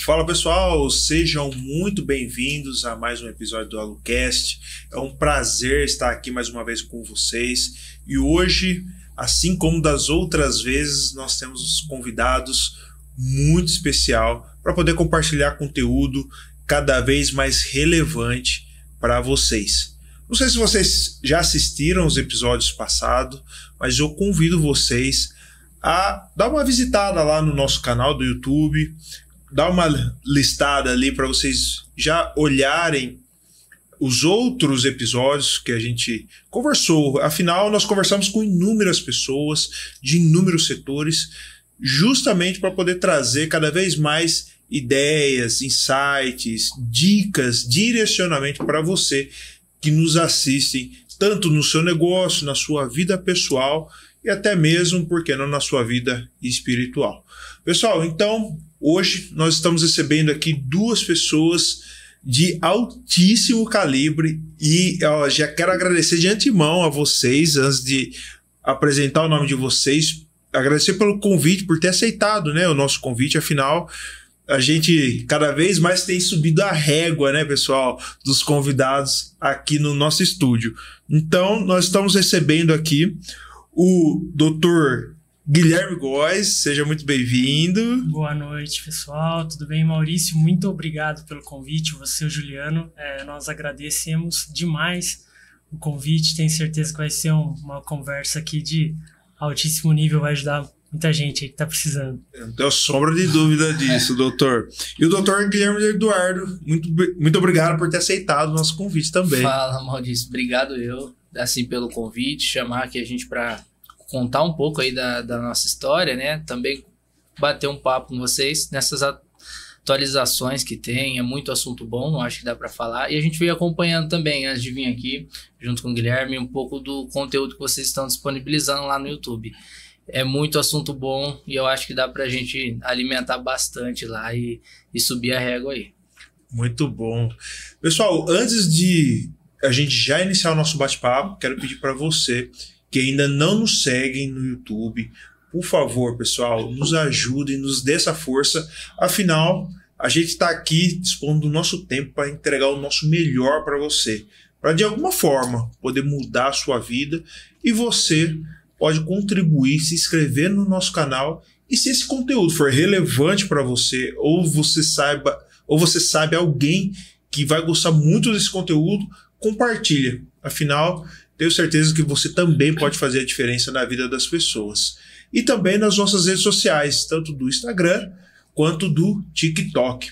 Fala pessoal, sejam muito bem-vindos a mais um episódio do AluCast. É um prazer estar aqui mais uma vez com vocês e hoje, assim como das outras vezes, nós temos convidados muito especial para poder compartilhar conteúdo cada vez mais relevante para vocês. Não sei se vocês já assistiram os episódios passados, mas eu convido vocês a dar uma visitada lá no nosso canal do YouTube, dar uma listada ali para vocês já olharem os outros episódios que a gente conversou. Afinal, nós conversamos com inúmeras pessoas de inúmeros setores, justamente para poder trazer cada vez mais ideias, insights, dicas, direcionamento para você que nos assistem, tanto no seu negócio, na sua vida pessoal e até mesmo, por que não, na sua vida espiritual. Pessoal, então, hoje nós estamos recebendo aqui duas pessoas de altíssimo calibre e já quero agradecer de antemão a vocês, antes de apresentar o nome de vocês, agradecer pelo convite, por ter aceitado, né, o nosso convite. Afinal, a gente cada vez mais tem subido a régua, né, pessoal, dos convidados aqui no nosso estúdio. Então, nós estamos recebendo aqui o Dr. Guilherme Góes, seja muito bem-vindo. Boa noite, pessoal. Tudo bem, Maurício? Muito obrigado pelo convite, você e o Juliano. Nós agradecemos demais o convite. Tenho certeza que vai ser uma conversa aqui de altíssimo nível, vai ajudar muita gente aí que está precisando. Eu não tenho sombra de dúvida disso, doutor. E o doutor Guilherme Eduardo, muito obrigado por ter aceitado o nosso convite também. Fala, Maurício. Obrigado assim, pelo convite, chamar aqui a gente para contar um pouco aí da nossa história, né? Também bater um papo com vocês nessas atualizações que tem, é muito assunto bom, acho que dá para falar. E a gente veio acompanhando também, antes de vir aqui, junto com o Guilherme, um pouco do conteúdo que vocês estão disponibilizando lá no YouTube. É muito assunto bom e eu acho que dá pra gente alimentar bastante lá e subir a régua aí. Muito bom. Pessoal, antes de a gente já iniciar o nosso bate-papo, quero pedir para você que ainda não nos seguem no YouTube, por favor, pessoal, nos ajudem, nos dê essa força. Afinal, a gente está aqui dispondo do nosso tempo para entregar o nosso melhor para você, para de alguma forma poder mudar a sua vida, e você pode contribuir, se inscrever no nosso canal, e se esse conteúdo for relevante para você, ou você sabe alguém que vai gostar muito desse conteúdo, compartilha. Afinal, tenho certeza que você também pode fazer a diferença na vida das pessoas. E também nas nossas redes sociais, tanto do Instagram quanto do TikTok.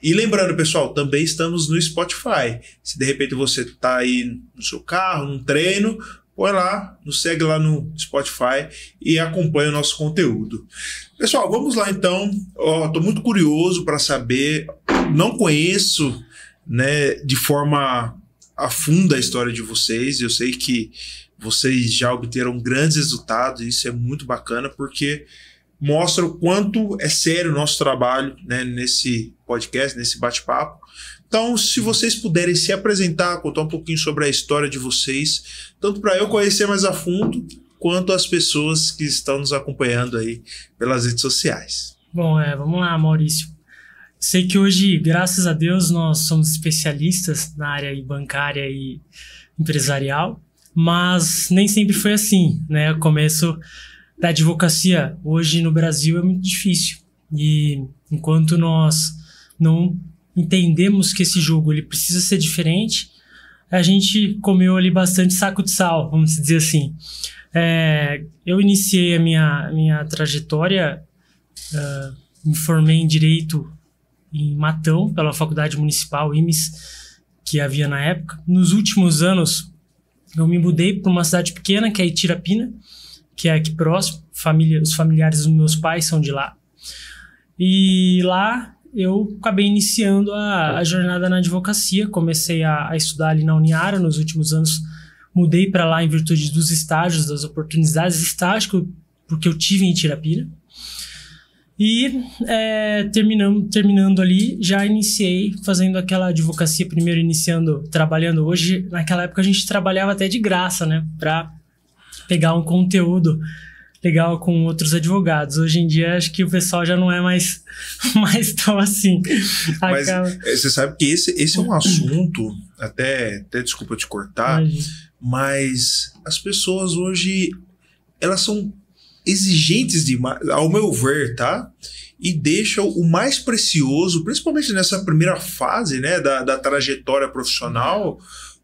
E lembrando, pessoal, também estamos no Spotify. Se de repente você está aí no seu carro, num treino, põe lá, nos segue lá no Spotify e acompanha o nosso conteúdo. Pessoal, vamos lá então. Estou muito curioso para saber, não conheço, né, de forma afunda a história de vocês. Eu sei que vocês já obteram grandes resultados e isso é muito bacana porque mostra o quanto é sério o nosso trabalho, né, nesse podcast, nesse bate-papo. Então, se vocês puderem se apresentar, contar um pouquinho sobre a história de vocês, tanto para eu conhecer mais a fundo, quanto as pessoas que estão nos acompanhando aí pelas redes sociais. Bom, vamos lá, Maurício. Sei que hoje, graças a Deus, nós somos especialistas na área bancária e empresarial, mas nem sempre foi assim, né? O começo da advocacia hoje no Brasil é muito difícil e enquanto nós não entendemos que esse jogo ele precisa ser diferente, a gente comeu ali bastante saco de sal, vamos dizer assim. Eu iniciei a minha trajetória, me formei em Direito em Matão, pela Faculdade Municipal, IMES, que havia na época. Nos últimos anos, eu me mudei para uma cidade pequena, que é Itirapina, que é aqui próximo. Os familiares dos meus pais são de lá. E lá eu acabei iniciando a jornada na advocacia. Comecei a estudar ali na Uniara nos últimos anos. Mudei para lá em virtude dos estágios, das oportunidades de estágio, porque eu tive em Itirapina. E terminando ali, já iniciei fazendo aquela advocacia, primeiro trabalhando. Hoje, naquela época a gente trabalhava até de graça, né? Para pegar um conteúdo legal com outros advogados. Hoje em dia, acho que o pessoal já não é mais tão assim. Mas você sabe que esse é um assunto, até desculpa te cortar, mas as pessoas hoje, elas são exigentes demais, ao meu ver, tá? E deixam o mais precioso, principalmente nessa primeira fase, né, da trajetória profissional,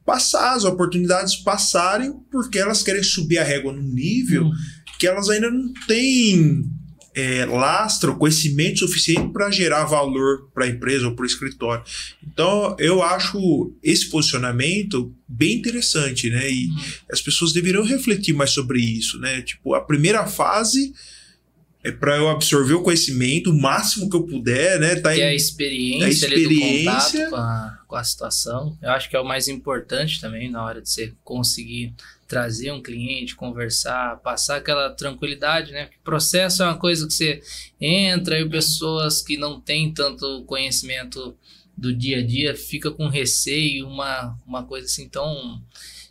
passar, as oportunidades passarem, porque elas querem subir a régua num nível que elas ainda não têm lastro, conhecimento suficiente para gerar valor para a empresa ou para o escritório. Então, eu acho esse posicionamento bem interessante, né? E as pessoas deveriam refletir mais sobre isso, né? Tipo, a primeira fase é para eu absorver o conhecimento o máximo que eu puder, né? Tá que é a experiência ali do contato com a situação. Eu acho que é o mais importante também na hora de você conseguir trazer um cliente, conversar, passar aquela tranquilidade, né? Porque processo é uma coisa que você entra e pessoas que não têm tanto conhecimento do dia a dia fica com receio, uma coisa assim tão...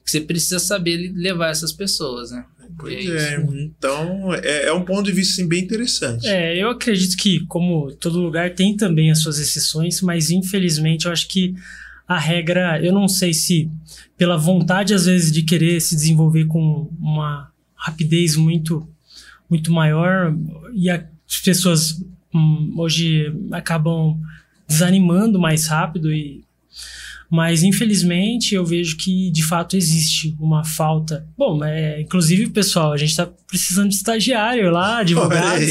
que você precisa saber levar essas pessoas, né? Pois então é um ponto de vista assim, bem interessante. Eu acredito que, como todo lugar, tem também as suas exceções, mas infelizmente eu acho que a regra, eu não sei se pela vontade às vezes de querer se desenvolver com uma rapidez muito, muito maior, e as pessoas hoje acabam desanimando mais rápido, mas infelizmente eu vejo que de fato existe uma falta. Bom, inclusive, pessoal, a gente está precisando de estagiário lá, advogados.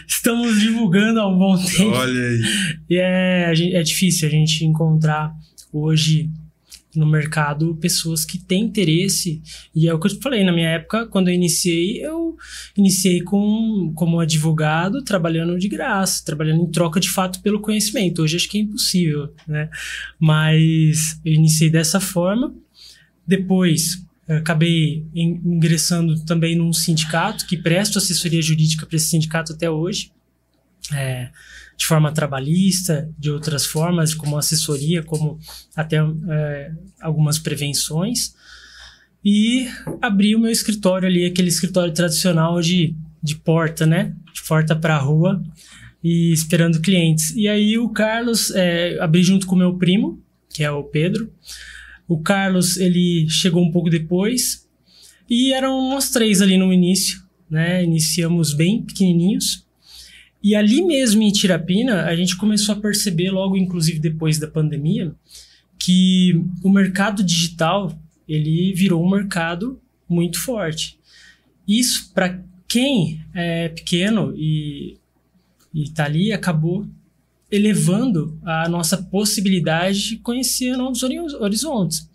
Estamos divulgando há um bom tempo. Olha aí. E é difícil a gente encontrar hoje no mercado pessoas que têm interesse, e é o que eu te falei, na minha época, quando eu iniciei como advogado, trabalhando de graça, trabalhando em troca de fato pelo conhecimento. Hoje acho que é impossível, né? Mas eu iniciei dessa forma. Depois acabei ingressando também num sindicato, que presto assessoria jurídica para esse sindicato até hoje, de forma trabalhista, de outras formas, como assessoria, como até algumas prevenções, e abri o meu escritório ali, aquele escritório tradicional de porta, né? De porta para a rua, e esperando clientes. E aí o Carlos, abri junto com o meu primo, que é o Pedro. O Carlos, ele chegou um pouco depois, e eram nós três ali no início, né? Iniciamos bem pequenininhos. E ali mesmo em Tirapina, a gente começou a perceber, logo inclusive depois da pandemia, que o mercado digital, ele virou um mercado muito forte. Isso, para quem é pequeno e está ali, acabou elevando a nossa possibilidade de conhecer novos horizontes.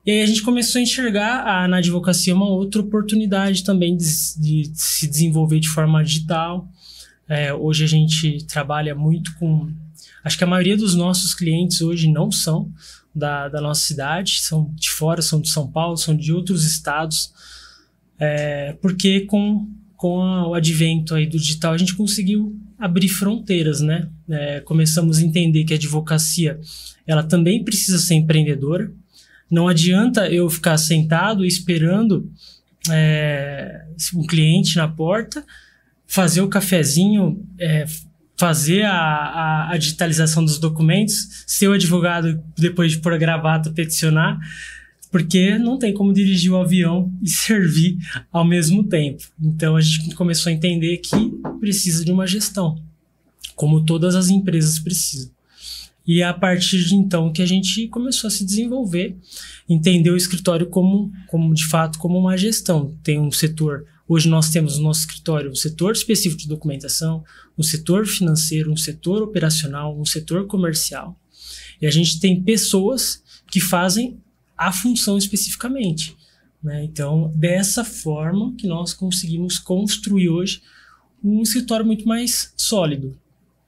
E aí a gente começou a enxergar na advocacia uma outra oportunidade também de se desenvolver de forma digital. Hoje a gente trabalha muito com... Acho que a maioria dos nossos clientes hoje não são da nossa cidade, são de fora, são de São Paulo, são de outros estados, porque com o advento aí do digital a gente conseguiu abrir fronteiras, né? Começamos a entender que a advocacia ela também precisa ser empreendedora. Não adianta eu ficar sentado esperando um cliente na porta, fazer o cafezinho, fazer a digitalização dos documentos, ser o advogado depois de pôr a gravata, peticionar, porque não tem como dirigir o avião e servir ao mesmo tempo. Então a gente começou a entender que precisa de uma gestão, como todas as empresas precisam. E é a partir de então que a gente começou a se desenvolver, entender o escritório como de fato como uma gestão. Tem um setor, hoje nós temos no nosso escritório um setor específico de documentação, um setor financeiro, um setor operacional, um setor comercial. E a gente tem pessoas que fazem a função especificamente, né? Então, dessa forma que nós conseguimos construir hoje um escritório muito mais sólido,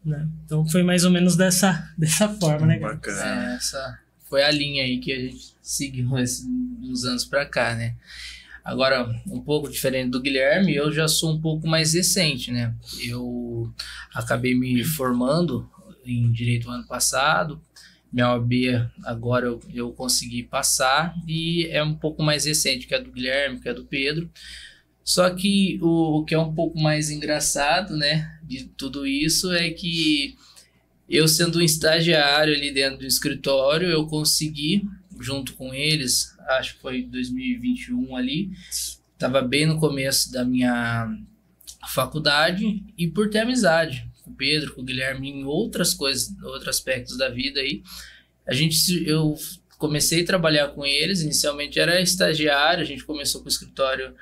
né? Então, foi mais ou menos dessa forma, né, cara? Bacana. Essa foi a linha aí que a gente seguiu uns anos pra cá, né? Agora, um pouco diferente do Guilherme, eu já sou um pouco mais recente, né? Eu acabei me formando em Direito ano passado, Minha OAB agora eu consegui passar e é um pouco mais recente que a do Guilherme, que a do Pedro. Só que o que é um pouco mais engraçado, né, de tudo isso é que eu, sendo um estagiário ali dentro do escritório, eu consegui, junto com eles, acho que foi 2021 ali, estava bem no começo da minha faculdade, e por ter amizade com o Pedro, com o Guilherme, em outras coisas, outros aspectos da vida aí, eu comecei a trabalhar com eles. Inicialmente era estagiário, a gente começou com o escritório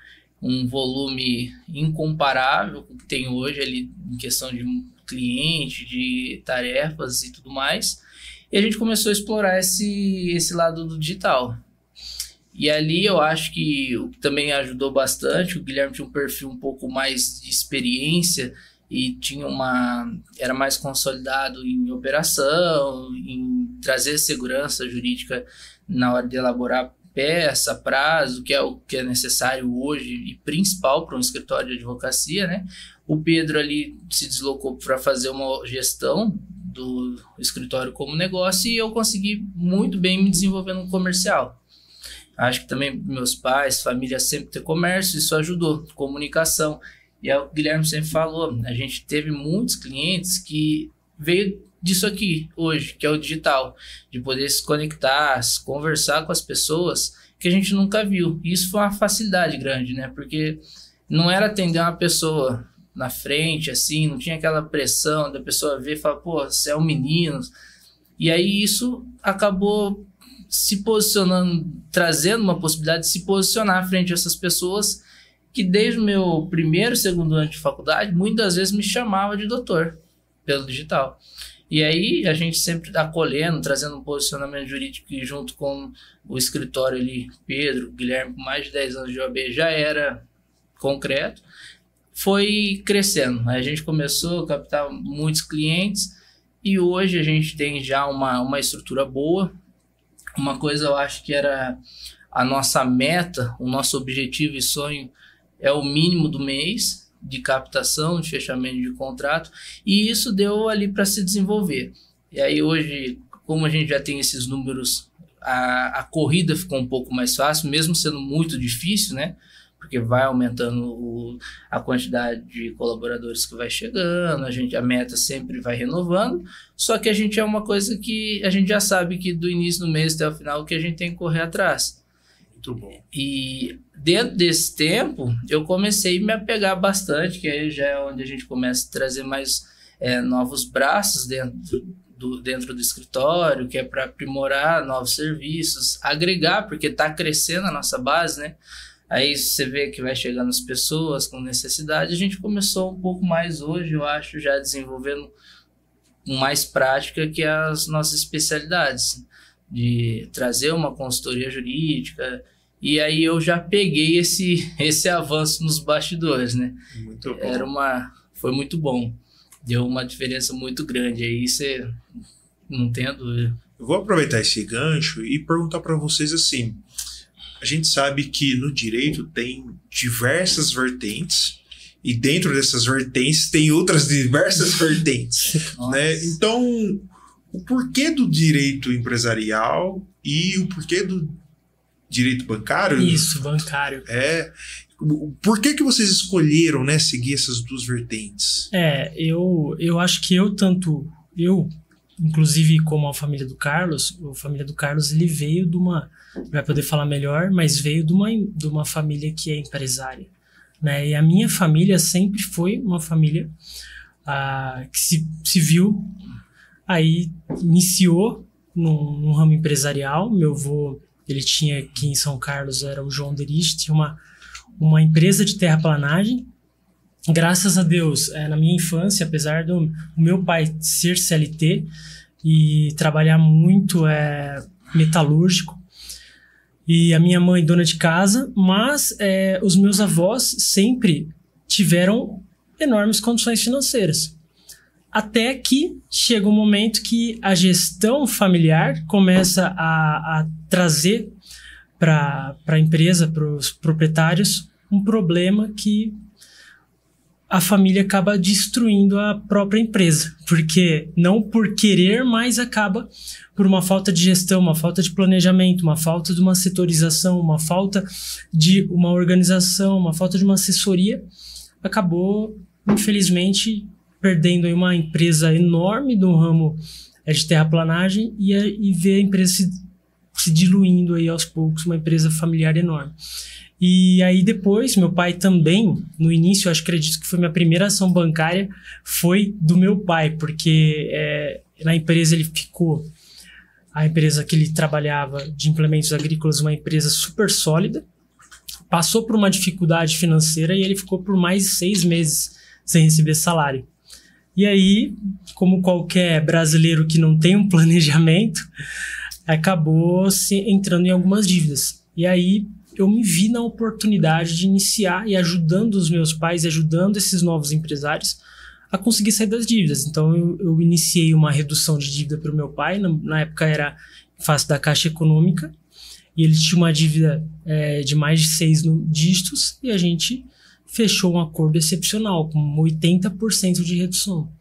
um volume incomparável com o que tem hoje ali em questão de cliente, de tarefas e tudo mais, e a gente começou a explorar esse lado do digital. E ali eu acho que também ajudou bastante. O Guilherme tinha um perfil um pouco mais de experiência e era mais consolidado em operação, em trazer segurança jurídica na hora de elaborar peça, prazo, que é o que é necessário hoje e principal para um escritório de advocacia, né? O Pedro ali se deslocou para fazer uma gestão do escritório como negócio, e eu consegui muito bem me desenvolver no comercial. Acho que também meus pais, família sempre ter comércio, isso ajudou, comunicação. E é o que o Guilherme sempre falou, a gente teve muitos clientes que veio disso aqui hoje, que é o digital, de poder se conectar, se conversar com as pessoas que a gente nunca viu. E isso foi uma facilidade grande, né? Porque não era atender uma pessoa na frente, assim, não tinha aquela pressão da pessoa ver e falar, pô, você é um menino. E aí isso acabou se posicionando, trazendo uma possibilidade de se posicionar frente a essas pessoas que desde o meu primeiro, segundo ano de faculdade, muitas vezes me chamava de doutor pelo digital. E aí a gente sempre acolhendo, trazendo um posicionamento jurídico que, junto com o escritório ali, Pedro, Guilherme, com mais de 10 anos de OAB, já era concreto, foi crescendo. Aí a gente começou a captar muitos clientes e hoje a gente tem já uma estrutura boa. Uma coisa eu acho que era a nossa meta, o nosso objetivo e sonho é o mínimo do mês de captação, de fechamento de contrato, e isso deu ali para se desenvolver. E aí hoje, como a gente já tem esses números, a corrida ficou um pouco mais fácil, mesmo sendo muito difícil, né? Porque vai aumentando a quantidade de colaboradores que vai chegando, a meta sempre vai renovando, só que a gente é uma coisa que a gente já sabe que do início do mês até o final que a gente tem que correr atrás. Muito bom. E dentro desse tempo, eu comecei a me apegar bastante, que aí já é onde a gente começa a trazer mais novos braços dentro do escritório, que é para aprimorar novos serviços, agregar, porque está crescendo a nossa base, né? Aí você vê que vai chegando as pessoas com necessidade. A gente começou um pouco mais hoje, eu acho, já desenvolvendo com mais prática que as nossas especialidades, de trazer uma consultoria jurídica. E aí eu já peguei esse avanço nos bastidores, né? Muito bom. Foi muito bom. Deu uma diferença muito grande. Aí você não tem a dúvida. Eu vou aproveitar esse gancho e perguntar para vocês assim. A gente sabe que no direito tem diversas vertentes e dentro dessas vertentes tem outras diversas vertentes, né? Então, o porquê do direito empresarial e o porquê do direito bancário? Isso, bancário. Por que vocês escolheram, né, seguir essas duas vertentes? Eu acho que inclusive como a família do Carlos, ele veio de uma, vai poder falar melhor, mas veio de uma família que é empresária, né? E a minha família sempre foi uma família que se viu, aí iniciou no ramo empresarial. Meu avô, ele tinha aqui em São Carlos, era o João Derich, tinha uma empresa de terraplanagem. Graças a Deus, na minha infância, apesar do meu pai ser CLT e trabalhar muito metalúrgico, e a minha mãe dona de casa, mas os meus avós sempre tiveram enormes condições financeiras. Até que chega um momento que a gestão familiar começa a trazer para a empresa, para os proprietários, um problema que a família acaba destruindo a própria empresa, porque não por querer, mas acaba por uma falta de gestão, uma falta de planejamento, uma falta de uma setorização, uma falta de uma organização, uma falta de uma assessoria, acabou, infelizmente, perdendo aí uma empresa enorme do ramo de terraplanagem e ver a empresa se diluindo aí aos poucos, uma empresa familiar enorme. E aí depois, meu pai também, no início, eu acredito que foi minha primeira ação bancária, foi do meu pai, porque na empresa ele ficou, a empresa que ele trabalhava de implementos agrícolas, uma empresa super sólida, passou por uma dificuldade financeira e ele ficou por mais 6 meses sem receber salário. E aí, como qualquer brasileiro que não tem um planejamento, acabou se entrando em algumas dívidas. E aí eu me vi na oportunidade de iniciar e ajudando os meus pais, ajudando esses novos empresários a conseguir sair das dívidas. Então eu iniciei uma redução de dívida para o meu pai, na época era em face da Caixa Econômica, e ele tinha uma dívida de mais de 6 dígitos, e a gente fechou um acordo excepcional, com 80% de redução.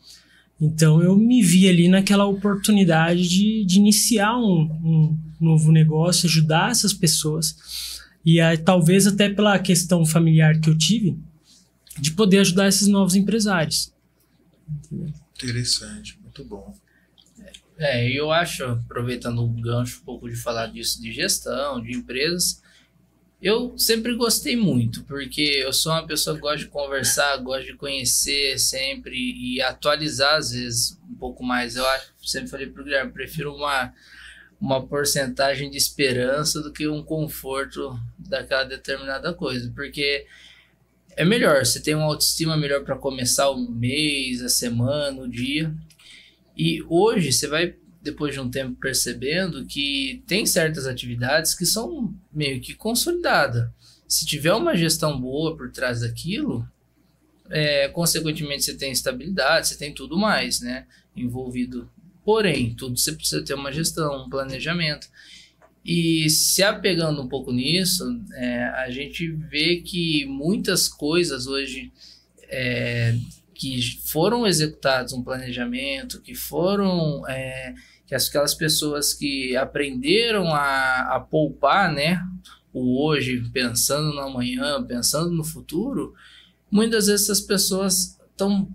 Então eu me vi ali naquela oportunidade de iniciar um novo negócio, ajudar essas pessoas, e aí, talvez até pela questão familiar que eu tive, de poder ajudar esses novos empresários. Interessante, muito bom. Eu acho, aproveitando o gancho um pouco de falar disso, de gestão, de empresas, eu sempre gostei muito, porque eu sou uma pessoa que gosta de conversar, gosta de conhecer sempre e atualizar, às vezes, um pouco mais. Eu acho, sempre falei para o Guilherme, prefiro uma porcentagem de esperança do que um conforto daquela determinada coisa, porque é melhor, você tem uma autoestima melhor para começar o mês, a semana, o dia, e hoje você vai, depois de um tempo, percebendo que tem certas atividades que são meio que consolidadas. Se tiver uma gestão boa por trás daquilo, consequentemente você tem estabilidade, você tem tudo mais, né, envolvido. Porém, tudo você precisa ter uma gestão, um planejamento. E se apegando um pouco nisso, a gente vê que muitas coisas hoje que foram executadas um planejamento, que foram que aquelas pessoas que aprenderam a poupar, né, o hoje, pensando no amanhã, pensando no futuro, muitas vezes essas pessoas estão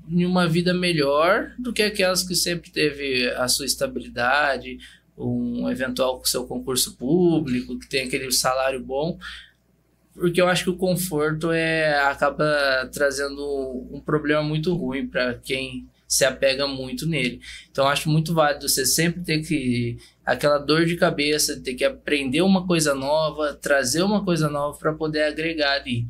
em uma vida melhor do que aquelas que sempre teve a sua estabilidade, um eventual seu concurso público, que tem aquele salário bom, porque eu acho que o conforto acaba trazendo um problema muito ruim para quem se apega muito nele. Então eu acho muito válido você sempre ter aquela dor de cabeça, ter que aprender uma coisa nova, trazer uma coisa nova para poder agregar ali.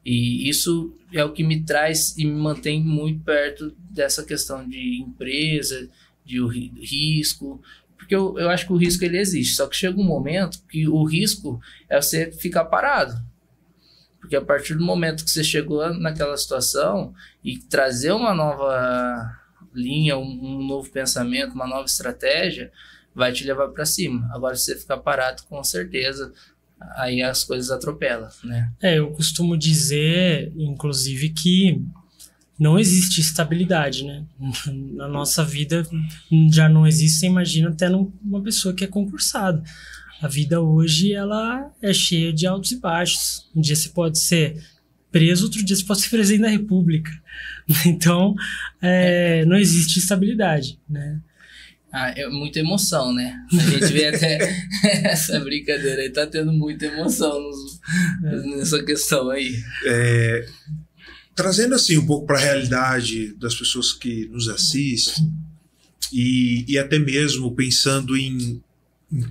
E isso é o que me traz e me mantém muito perto dessa questão de empresa, de risco, porque eu acho que o risco ele existe, só que chega um momento que o risco é você ficar parado. Porque a partir do momento que você chegou naquela situação e trazer uma nova linha, um novo pensamento, uma nova estratégia, vai te levar para cima. Agora, se você ficar parado, com certeza, aí as coisas atropelam, né? Eu costumo dizer, inclusive, que não existe estabilidade, né? Na nossa vida já não existe, você imagina até numa pessoa que é concursada. A vida hoje, ela é cheia de altos e baixos. Um dia você pode ser preso, outro dia você pode ser presidente da República. Então, não existe estabilidade, né? É muita emoção, né? A gente vê até essa brincadeira aí, tá tendo muita emoção nessa questão aí. Trazendo assim um pouco para a realidade das pessoas que nos assistem e até mesmo pensando em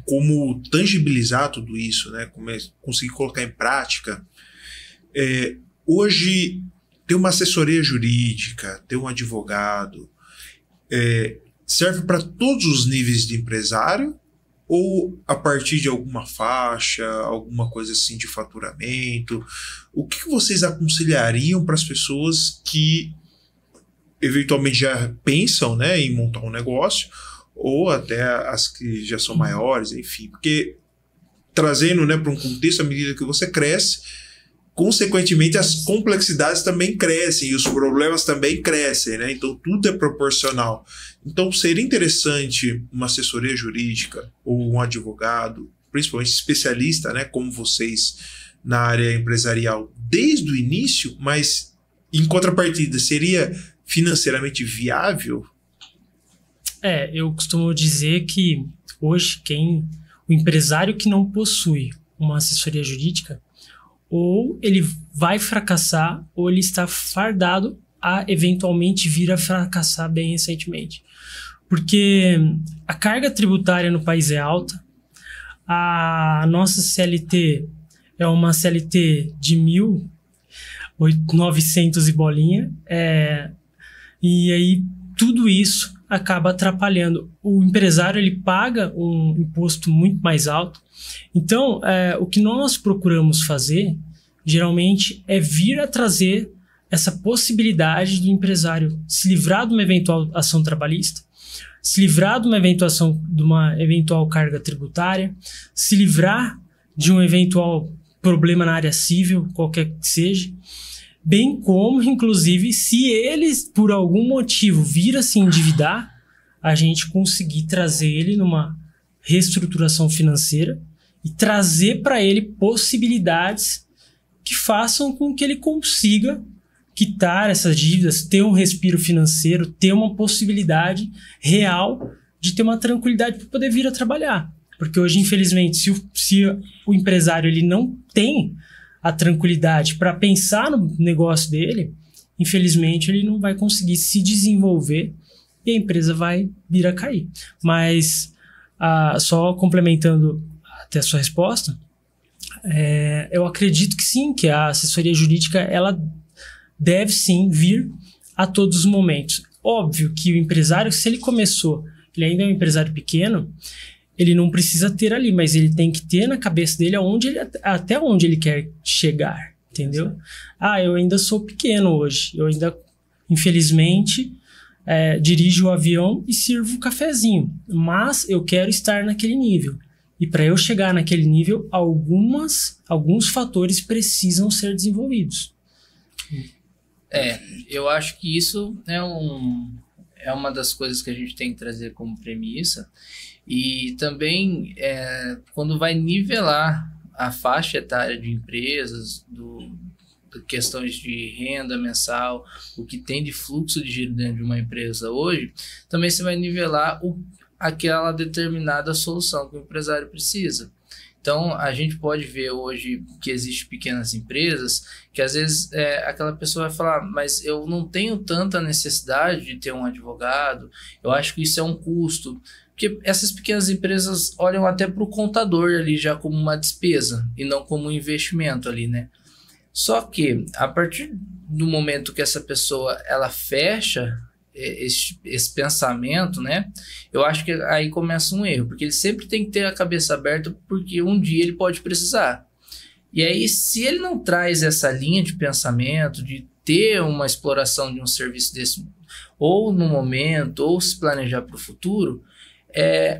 como tangibilizar tudo isso, né? Como conseguir colocar em prática. Hoje, ter uma assessoria jurídica, ter um advogado, serve para todos os níveis de empresário ou a partir de alguma faixa, alguma coisa assim de faturamento? O que vocês aconselhariam para as pessoas que eventualmente já pensam, né, em montar um negócio, ou até as que já são maiores, enfim, porque trazendo, né, para um contexto, à medida que você cresce, consequentemente, as complexidades também crescem e os problemas também crescem, né? Então, tudo é proporcional. Então, seria interessante uma assessoria jurídica ou um advogado, principalmente especialista, né, como vocês na área empresarial, desde o início, mas em contrapartida, seria financeiramente viável? Eu costumo dizer que hoje o empresário que não possui uma assessoria jurídica, ou ele vai fracassar, ou ele está fardado a eventualmente vir a fracassar bem recentemente. Porque a carga tributária no país é alta, a nossa CLT é uma CLT de 1.900 e bolinha, e aí tudo isso acaba atrapalhando. O empresário, ele paga um imposto muito mais alto. Então, o que nós procuramos fazer, geralmente, é vir a trazer essa possibilidade do empresário se livrar de uma eventual ação trabalhista, se livrar de uma eventual carga tributária, se livrar de um eventual problema na área civil, qualquer que seja, bem como, inclusive, se eles, por algum motivo, vir a se endividar, a gente conseguir trazer ele numa reestruturação financeira e trazer para ele possibilidades que façam com que ele consiga quitar essas dívidas, ter um respiro financeiro, ter uma possibilidade real de ter uma tranquilidade para poder vir a trabalhar. Porque hoje, infelizmente, se o empresário ele não tem a tranquilidade para pensar no negócio dele, infelizmente ele não vai conseguir se desenvolver e a empresa vai vir a cair. Mas, só complementando até a sua resposta, eu acredito que sim, que a assessoria jurídica ela deve sim vir a todos os momentos. Óbvio que o empresário, se ele começou, ele ainda é um empresário pequeno, ele não precisa ter ali, mas ele tem que ter na cabeça dele até onde ele quer chegar, entendeu? Eu ainda sou pequeno hoje, eu ainda, infelizmente, dirijo o avião e sirvo o cafezinho, mas eu quero estar naquele nível. E para eu chegar naquele nível, alguns fatores precisam ser desenvolvidos. Eu acho que isso é uma das coisas que a gente tem que trazer como premissa. E também, quando vai nivelar a faixa etária de empresas, questões de renda mensal, o que tem de fluxo de giro dentro de uma empresa hoje, também você vai nivelar aquela determinada solução que o empresário precisa. Então, a gente pode ver hoje que existem pequenas empresas que, às vezes, aquela pessoa vai falar, mas eu não tenho tanta necessidade de ter um advogado, eu acho que isso é um custo. Porque essas pequenas empresas olham até para o contador ali já como uma despesa e não como um investimento ali, né? Só que, a partir do momento que essa pessoa ela fecha esse pensamento, né? Eu acho que aí começa um erro, porque ele sempre tem que ter a cabeça aberta, porque um dia ele pode precisar. E aí, se ele não traz essa linha de pensamento, de ter uma exploração de um serviço desse, ou no momento, ou se planejar para o futuro,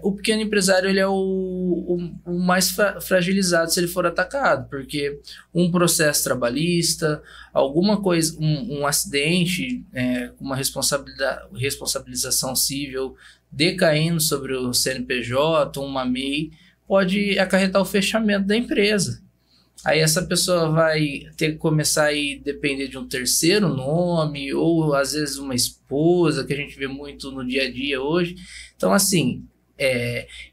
o pequeno empresário ele é o mais fragilizado se ele for atacado, porque um processo trabalhista, alguma coisa, um acidente, uma responsabilização cível decaindo sobre o CNPJ, uma MEI, pode acarretar o fechamento da empresa. Aí essa pessoa vai ter que começar a depender de um terceiro nome, ou às vezes uma esposa, que a gente vê muito no dia a dia hoje. Então, assim,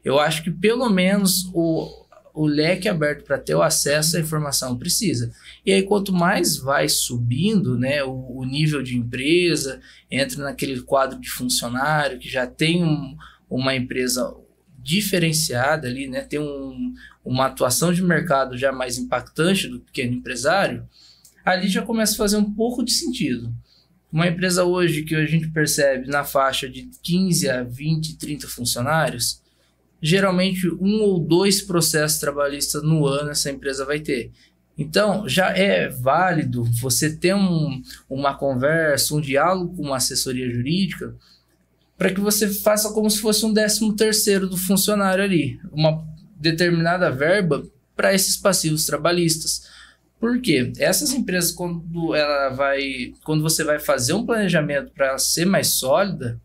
eu acho que pelo menos o leque aberto para ter o acesso à informação precisa. E aí, quanto mais vai subindo, né, o nível de empresa, entra naquele quadro de funcionário que já tem uma empresa diferenciada ali, né, tem uma atuação de mercado já mais impactante do pequeno empresário, ali já começa a fazer um pouco de sentido. Uma empresa hoje que a gente percebe na faixa de 15 a 20, 30 funcionários, geralmente 1 ou 2 processos trabalhistas no ano essa empresa vai ter. Então, já é válido você ter uma conversa, um diálogo com uma assessoria jurídica, para que você faça como se fosse um 13º do funcionário ali, uma determinada verba para esses passivos trabalhistas. Por quê? Essas empresas, quando você vai fazer um planejamento para ela ser mais sólida,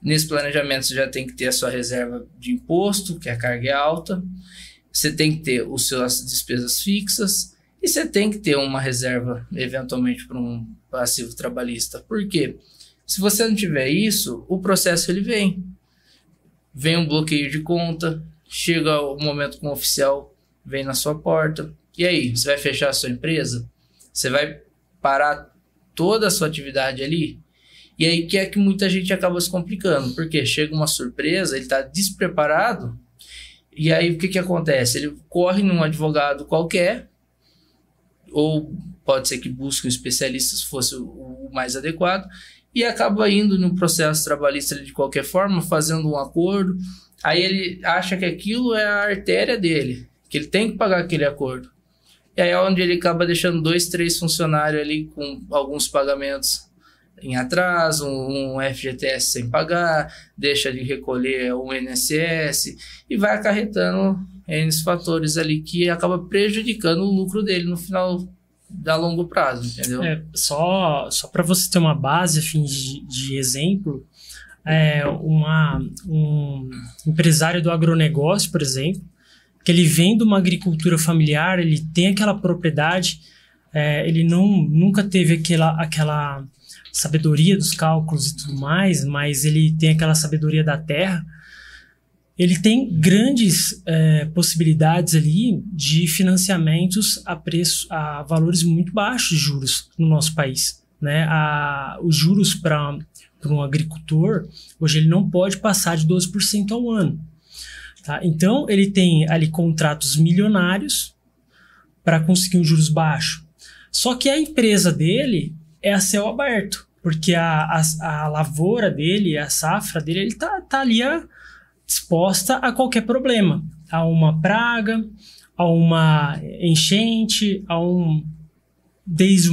nesse planejamento você já tem que ter a sua reserva de imposto, que a carga é alta, você tem que ter as suas despesas fixas e você tem que ter uma reserva, eventualmente, para um passivo trabalhista. Por quê? Se você não tiver isso, o processo ele vem um bloqueio de conta, chega o momento que um oficial vem na sua porta, e aí, você vai fechar a sua empresa? Você vai parar toda a sua atividade ali? E aí que é que muita gente acaba se complicando, porque chega uma surpresa, ele está despreparado, e aí o que acontece? Ele corre num advogado qualquer, ou pode ser que busque um especialista se fosse o mais adequado, e acaba indo no processo trabalhista de qualquer forma, fazendo um acordo, aí ele acha que aquilo é a artéria dele, que ele tem que pagar aquele acordo. E aí é onde ele acaba deixando 2, 3 funcionários ali com alguns pagamentos em atraso, um FGTS sem pagar, deixa de recolher um INSS e vai acarretando esses fatores ali que acaba prejudicando o lucro dele no final da longo prazo, entendeu? Só para você ter uma base a fim de exemplo, um empresário do agronegócio, por exemplo, que ele vem de uma agricultura familiar, ele tem aquela propriedade, ele nunca teve aquela sabedoria dos cálculos e tudo mais, mas ele tem aquela sabedoria da terra. Ele tem grandes possibilidades ali de financiamentos a valores muito baixos de juros no nosso país, né? Os juros para um agricultor, hoje ele não pode passar de 12% ao ano. Tá? Então, ele tem ali contratos milionários para conseguir um juros baixo. Só que a empresa dele é a céu aberto, porque a lavoura dele, a safra dele, ele tá ali exposta a qualquer problema. A uma praga, a uma enchente, desde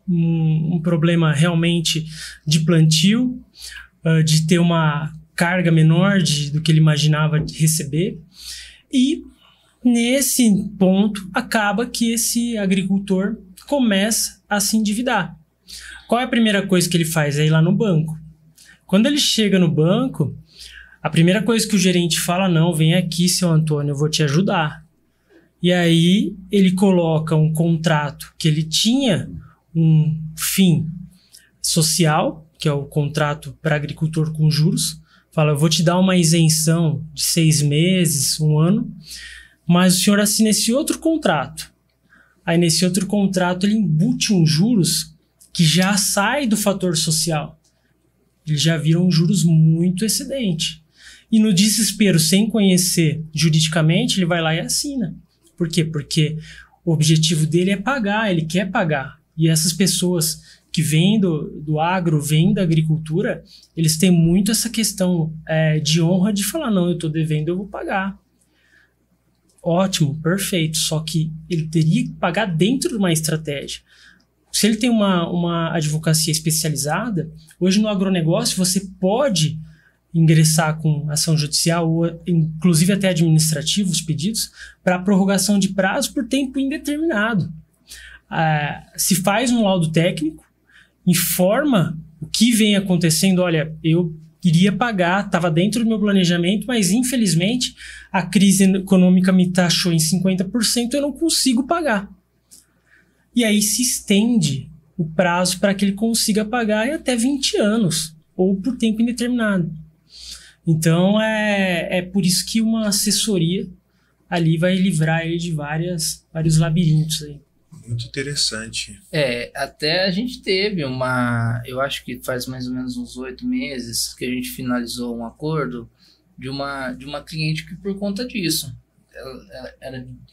um problema realmente de plantio, de ter uma carga menor do que ele imaginava receber, e nesse ponto acaba que esse agricultor começa a se endividar. Qual é a primeira coisa que ele faz? É ir lá no banco. Quando ele chega no banco, a primeira coisa que o gerente fala, não, vem aqui, seu Antônio, eu vou te ajudar. E aí ele coloca um contrato que ele tinha um fim social, que é o contrato para agricultor com juros, fala, eu vou te dar uma isenção de 6 meses, 1 ano, mas o senhor assina esse outro contrato. Aí nesse outro contrato ele embute uns juros que já sai do fator social. Eles já viram juros muito excedente. E no desespero, sem conhecer juridicamente, ele vai lá e assina. Por quê? Porque o objetivo dele é pagar, ele quer pagar. E essas pessoas que vêm do agro, vêm da agricultura, eles têm muito essa questão de honra de falar, não, eu estou devendo, eu vou pagar. Ótimo, perfeito, só que ele teria que pagar dentro de uma estratégia. Se ele tem uma advocacia especializada, hoje no agronegócio você pode ingressar com ação judicial ou inclusive até administrativos pedidos para prorrogação de prazo por tempo indeterminado. Se faz um laudo técnico, informa o que vem acontecendo, olha, eu iria pagar, estava dentro do meu planejamento, mas infelizmente a crise econômica me taxou em 50%, eu não consigo pagar. E aí se estende o prazo para que ele consiga pagar em até 20 anos, ou por tempo indeterminado. Então é por isso que uma assessoria ali vai livrar ele de vários labirintos aí. Muito interessante. Até a gente teve eu acho que faz mais ou menos uns 8 meses que a gente finalizou um acordo de uma cliente que por conta disso,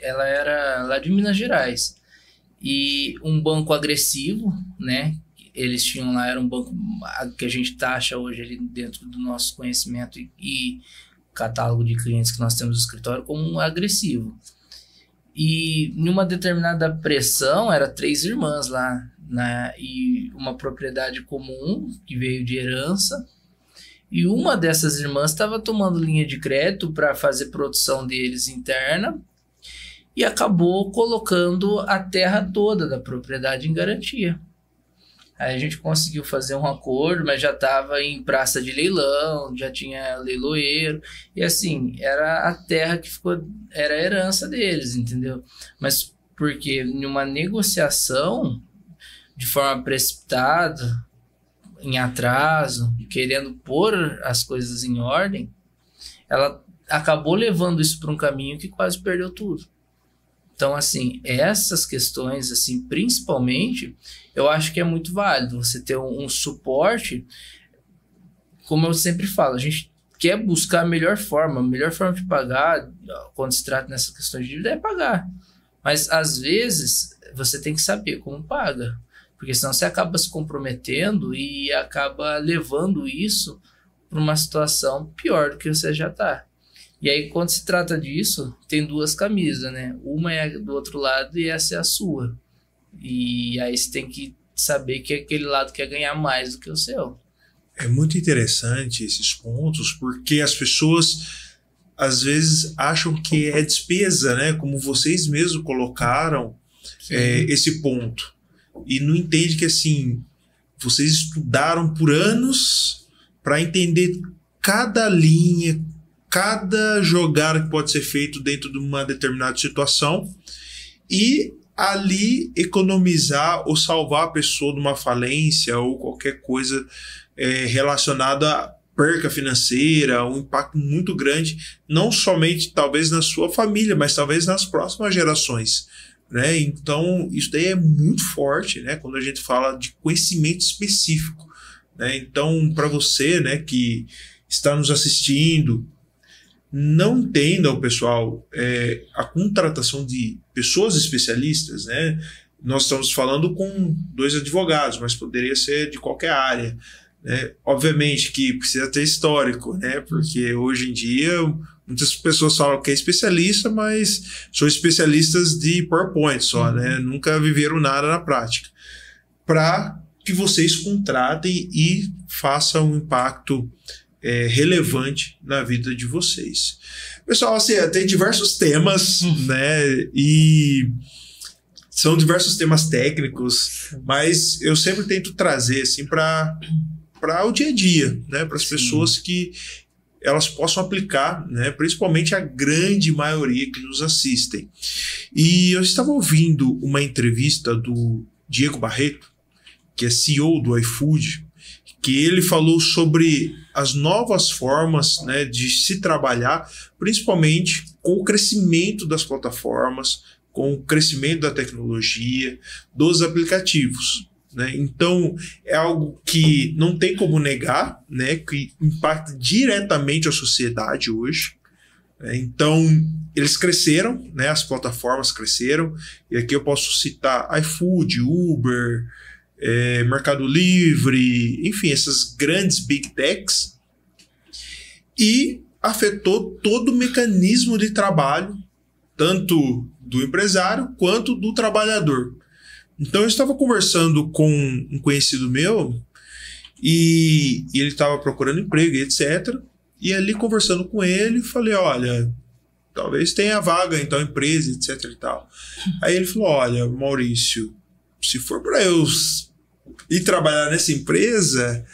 ela era lá de Minas Gerais, e um banco agressivo, né? Eles tinham lá, era um banco que a gente taxa hoje ali dentro do nosso conhecimento e catálogo de clientes que nós temos no escritório como um agressivo. E numa determinada pressão, era 3 irmãs lá, né? E uma propriedade comum que veio de herança. E uma dessas irmãs estava tomando linha de crédito para fazer produção deles interna. e acabou colocando a terra toda da propriedade em garantia. Aí a gente conseguiu fazer um acordo, mas já estava em praça de leilão, já tinha leiloeiro, e assim, era a terra que ficou, era a herança deles, entendeu? Mas porque em uma negociação, de forma precipitada, em atraso, querendo pôr as coisas em ordem, ela acabou levando isso para um caminho que quase perdeu tudo. Então, assim, essas questões, assim, principalmente, eu acho que é muito válido você ter um suporte. Como eu sempre falo, a gente quer buscar a melhor forma de pagar, quando se trata nessa questão de dívida, é pagar. Mas, às vezes, você tem que saber como paga, porque senão você acaba se comprometendo e acaba levando isso para uma situação pior do que você já está. E aí, quando se trata disso, tem duas camisas, né? Uma é do outro lado e essa é a sua. E aí você tem que saber que aquele lado quer ganhar mais do que o seu. É muito interessante esses pontos, porque as pessoas às vezes acham que é despesa, né? Como vocês mesmos colocaram esse ponto. E não entende que, assim, vocês estudaram por anos para entender cada linha, cada jogada que pode ser feito dentro de uma determinada situação e ali economizar ou salvar a pessoa de uma falência ou qualquer coisa relacionada a perca financeira, um impacto muito grande, não somente talvez na sua família, mas talvez nas próximas gerações, né? Então isso daí é muito forte, né? Quando a gente fala de conhecimento específico, né? Então, para você, né, que está nos assistindo, não entendam, pessoal, a contratação de pessoas especialistas, né? Nós estamos falando com 2 advogados, mas poderia ser de qualquer área, né? Obviamente que precisa ter histórico, né? Porque hoje em dia muitas pessoas falam que é especialista, mas são especialistas de PowerPoint só, né? Nunca viveram nada na prática. Para que vocês contratem e façam um impacto relevante na vida de vocês. Pessoal, assim, tem diversos temas, né? E são diversos temas técnicos, mas eu sempre tento trazer assim para o dia a dia, né? Para as pessoas que elas possam aplicar, né? Principalmente a grande maioria que nos assistem. E eu estava ouvindo uma entrevista do Diego Barreto, que é CEO do iFood, que ele falou sobre as novas formas, né, de se trabalhar, principalmente com o crescimento das plataformas, com o crescimento da tecnologia, dos aplicativos, né? Então, é algo que não tem como negar, né, que impacta diretamente a sociedade hoje. Então, eles cresceram, né, as plataformas cresceram, e aqui eu posso citar iFood, Uber, Mercado Livre, enfim, essas grandes big techs, e afetou todo o mecanismo de trabalho, tanto do empresário quanto do trabalhador. Então eu estava conversando com um conhecido meu e ele estava procurando emprego e etc. E ali conversando com ele, falei, olha, talvez tenha vaga em tal empresa, etc e tal. Aí ele falou, olha, Maurício, se for para eu ir trabalhar nessa empresa,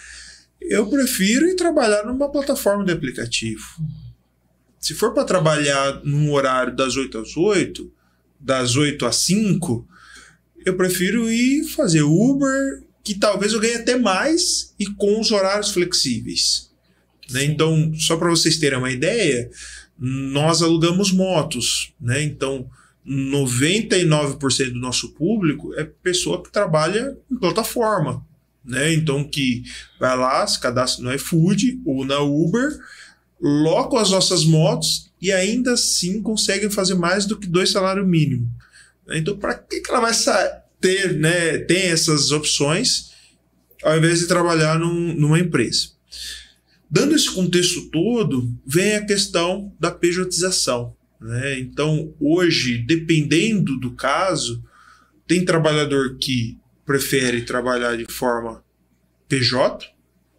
eu prefiro ir trabalhar numa plataforma de aplicativo. Se for para trabalhar num horário das 8 às 8, das 8 às 5, eu prefiro ir fazer Uber, que talvez eu ganhe até mais e com os horários flexíveis, né? Então, só para vocês terem uma ideia, nós alugamos motos, né? Então, 99% do nosso público é pessoa que trabalha em plataforma, né? Então, que vai lá, se cadastra no iFood ou na Uber, loca as nossas motos e ainda assim conseguem fazer mais do que 2 salários mínimos. Então, para que ela vai ter, né, tem essas opções ao invés de trabalhar numa empresa? Dando esse contexto todo, vem a questão da pejotização, né? Então, hoje, dependendo do caso, tem trabalhador que prefere trabalhar de forma PJ,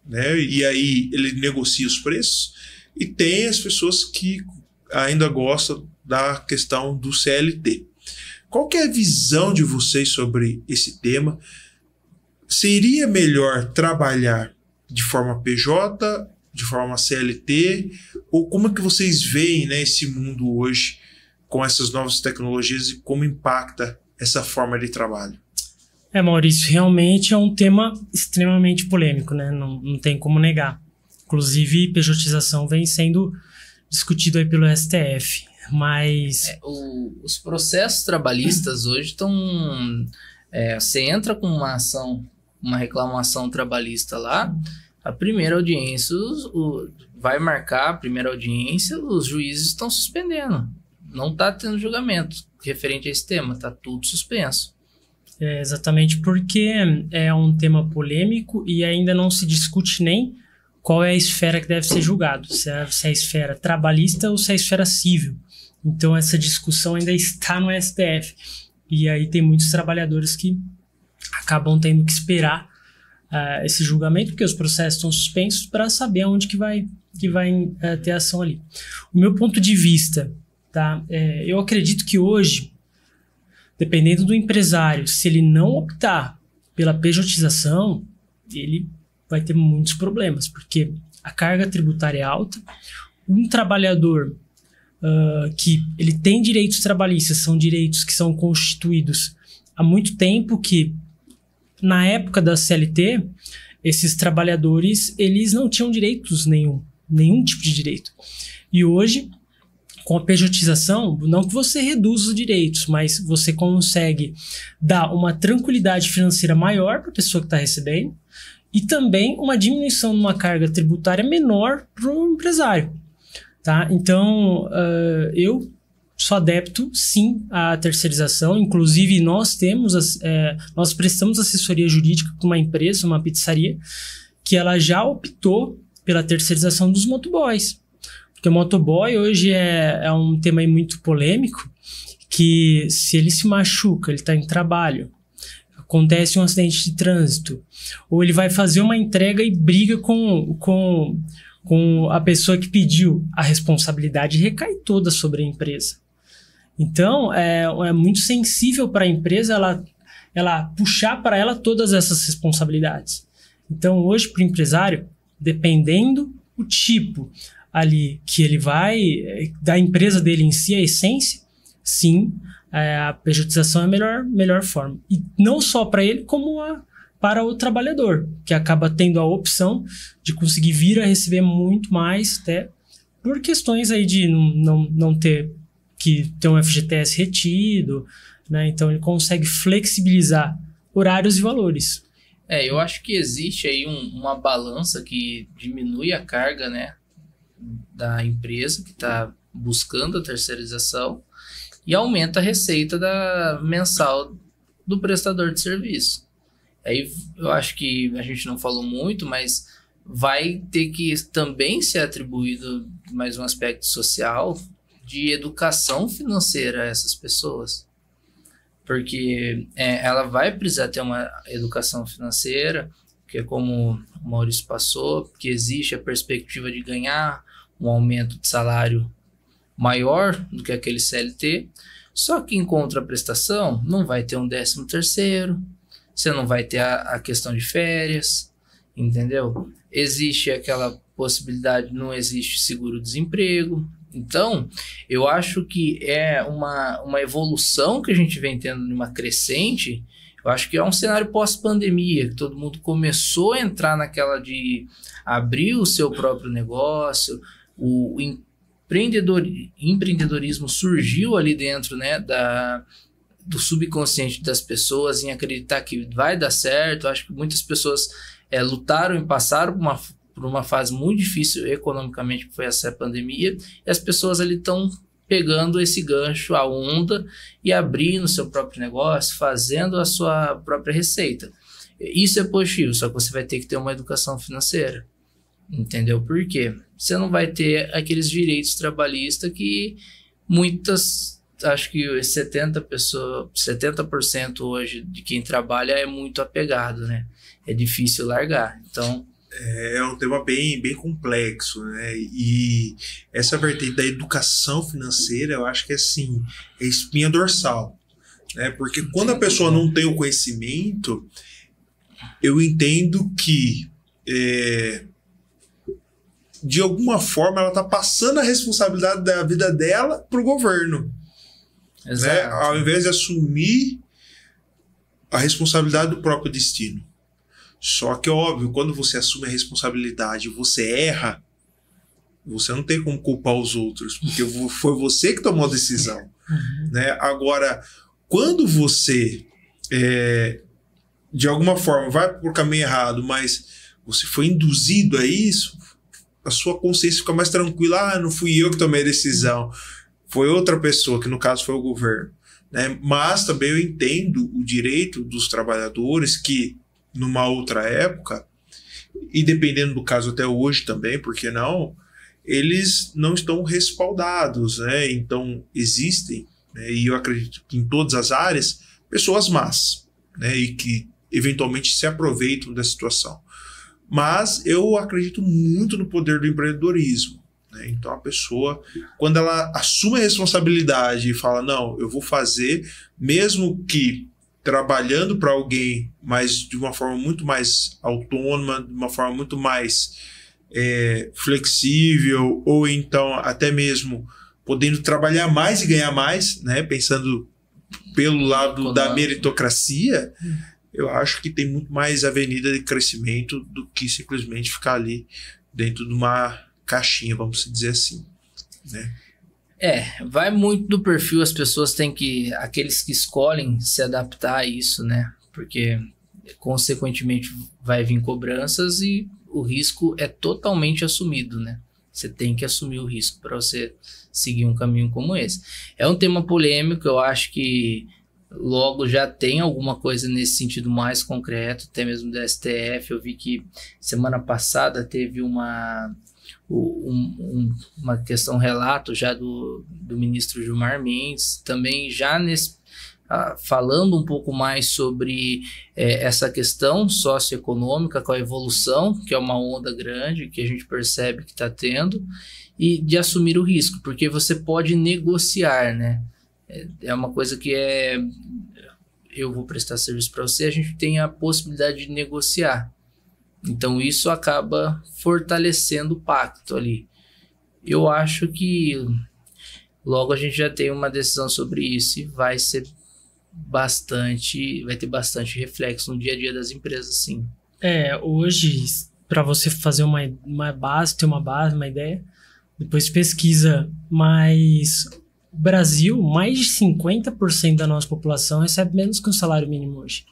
né? E aí ele negocia os preços, e tem as pessoas que ainda gosta da questão do CLT. Qual que é a visão de vocês sobre esse tema? Seria melhor trabalhar de forma PJ, de forma CLT, ou como é que vocês veem, né, esse mundo hoje com essas novas tecnologias e como impacta essa forma de trabalho? Maurício, realmente é um tema extremamente polêmico, né? Não tem como negar. Inclusive, pejotização vem sendo discutido aí pelo STF, mas... Os processos trabalhistas hoje estão... você entra com uma ação, uma reclamação trabalhista lá, a primeira audiência, vai marcar a primeira audiência, os juízes estão suspendendo. Não está tendo julgamento referente a esse tema, está tudo suspenso. Exatamente porque é um tema polêmico e ainda não se discute nem qual é a esfera que deve ser julgado, se é a esfera trabalhista ou se é a esfera civil. Então essa discussão ainda está no STF. E aí tem muitos trabalhadores que acabam tendo que esperar esse julgamento, porque os processos estão suspensos, para saber onde que vai ter ação ali. O meu ponto de vista, tá? Eu acredito que hoje, dependendo do empresário, se ele não optar pela pejotização, ele vai ter muitos problemas, porque a carga tributária é alta. Um trabalhador que ele tem direitos trabalhistas, são direitos que são constituídos há muito tempo, que na época da CLT, esses trabalhadores eles não tinham direitos nenhum tipo de direito. E hoje, com a pejotização, não que você reduza os direitos, mas você consegue dar uma tranquilidade financeira maior para a pessoa que está recebendo e também uma diminuição numa carga tributária menor para o empresário. Tá? Então, eu sou adepto, sim, à terceirização. Inclusive, nós prestamos assessoria jurídica para uma empresa, uma pizzaria, que ela já optou pela terceirização dos motoboys. Porque o motoboy hoje é um tema aí muito polêmico, que se ele se machuca, ele está em trabalho, acontece um acidente de trânsito, ou ele vai fazer uma entrega e briga com a pessoa que pediu, a responsabilidade recai toda sobre a empresa. Então, é muito sensível para a empresa ela puxar para ela todas essas responsabilidades. Então, hoje, para o empresário, dependendo o tipo ali que ele vai, da empresa dele em si, a essência, sim, a pejotização é a melhor forma. E não só para ele, como para o trabalhador, que acaba tendo a opção de conseguir vir a receber muito mais, até por questões aí de não ter que ter um FGTS retido, né? Então ele consegue flexibilizar horários e valores. Eu acho que existe aí uma balança que diminui a carga, né, da empresa que está buscando a terceirização e aumenta a receita mensal do prestador de serviço. Aí eu acho que a gente não falou muito, mas vai ter que também ser atribuído mais um aspecto social de educação financeira a essas pessoas. Porque ela vai precisar ter uma educação financeira, que é como o Maurício passou, que existe a perspectiva de ganhar um aumento de salário maior do que aquele CLT, só que em contraprestação não vai ter um 13º, você não vai ter a questão de férias, entendeu? Existe aquela possibilidade, não existe seguro-desemprego. Então, eu acho que é uma evolução que a gente vem tendo numa crescente. Eu acho que é um cenário pós-pandemia, que todo mundo começou a entrar naquela de abrir o seu próprio negócio, o empreendedorismo surgiu ali dentro, né, do subconsciente das pessoas, em acreditar que vai dar certo. Eu acho que muitas pessoas lutaram e passaram por uma fase muito difícil economicamente, que foi essa pandemia, e as pessoas ali estão pegando esse gancho, a onda, e abrindo o seu próprio negócio, fazendo a sua própria receita. Isso é positivo, só que você vai ter que ter uma educação financeira. Entendeu? Por quê? Você não vai ter aqueles direitos trabalhistas que muitas, acho que 70% hoje de quem trabalha é muito apegado, né? É difícil largar. Então, É um tema bem complexo, né? E essa vertente da educação financeira, eu acho que assim, é espinha dorsal, né? Porque quando a pessoa não tem o conhecimento, eu entendo que de alguma forma ela está passando a responsabilidade da vida dela para o governo. Exato. Né? Ao invés de assumir a responsabilidade do próprio destino. Só que, óbvio, quando você assume a responsabilidade e você erra, você não tem como culpar os outros, porque foi você que tomou a decisão. Né? Agora, quando você, de alguma forma, vai por caminho errado, mas você foi induzido a isso, a sua consciência fica mais tranquila. Não fui eu que tomei a decisão, foi outra pessoa, que no caso foi o governo. Né? Mas também eu entendo o direito dos trabalhadores que, numa outra época, e dependendo do caso até hoje também, porque não, eles não estão respaldados, né? Então existem, né, e eu acredito que em todas as áreas, pessoas más, né, e que eventualmente se aproveitam da situação. Mas eu acredito muito no poder do empreendedorismo, né? Então a pessoa, quando ela assume a responsabilidade e fala, não, eu vou fazer, mesmo que trabalhando para alguém, mas de uma forma muito mais autônoma, de uma forma muito mais flexível, ou então até mesmo podendo trabalhar mais e ganhar mais, né? Pensando pelo lado da meritocracia, eu acho que tem muito mais avenida de crescimento do que simplesmente ficar ali dentro de uma caixinha, vamos dizer assim, né? Vai muito do perfil, as pessoas têm que, aqueles que escolhem se adaptar a isso, né? Porque, consequentemente, vai vir cobranças e o risco é totalmente assumido, né? Você tem que assumir o risco para você seguir um caminho como esse. É um tema polêmico, eu acho que logo já tem alguma coisa nesse sentido mais concreto, até mesmo da STF. Eu vi que semana passada teve uma questão, relato já do ministro Gilmar Mendes, também já falando um pouco mais sobre essa questão socioeconômica com a evolução, que é uma onda grande que a gente percebe que está tendo, e de assumir o risco, porque você pode negociar, né? É uma coisa que eu vou prestar serviço para você, a gente tem a possibilidade de negociar. Então isso acaba fortalecendo o pacto ali. Eu acho que logo a gente já tem uma decisão sobre isso e vai ter bastante reflexo no dia a dia das empresas, sim. Hoje, para você fazer uma base, ter uma ideia, depois pesquisa, mas o Brasil, mais de 50% da nossa população recebe menos que um salário mínimo hoje.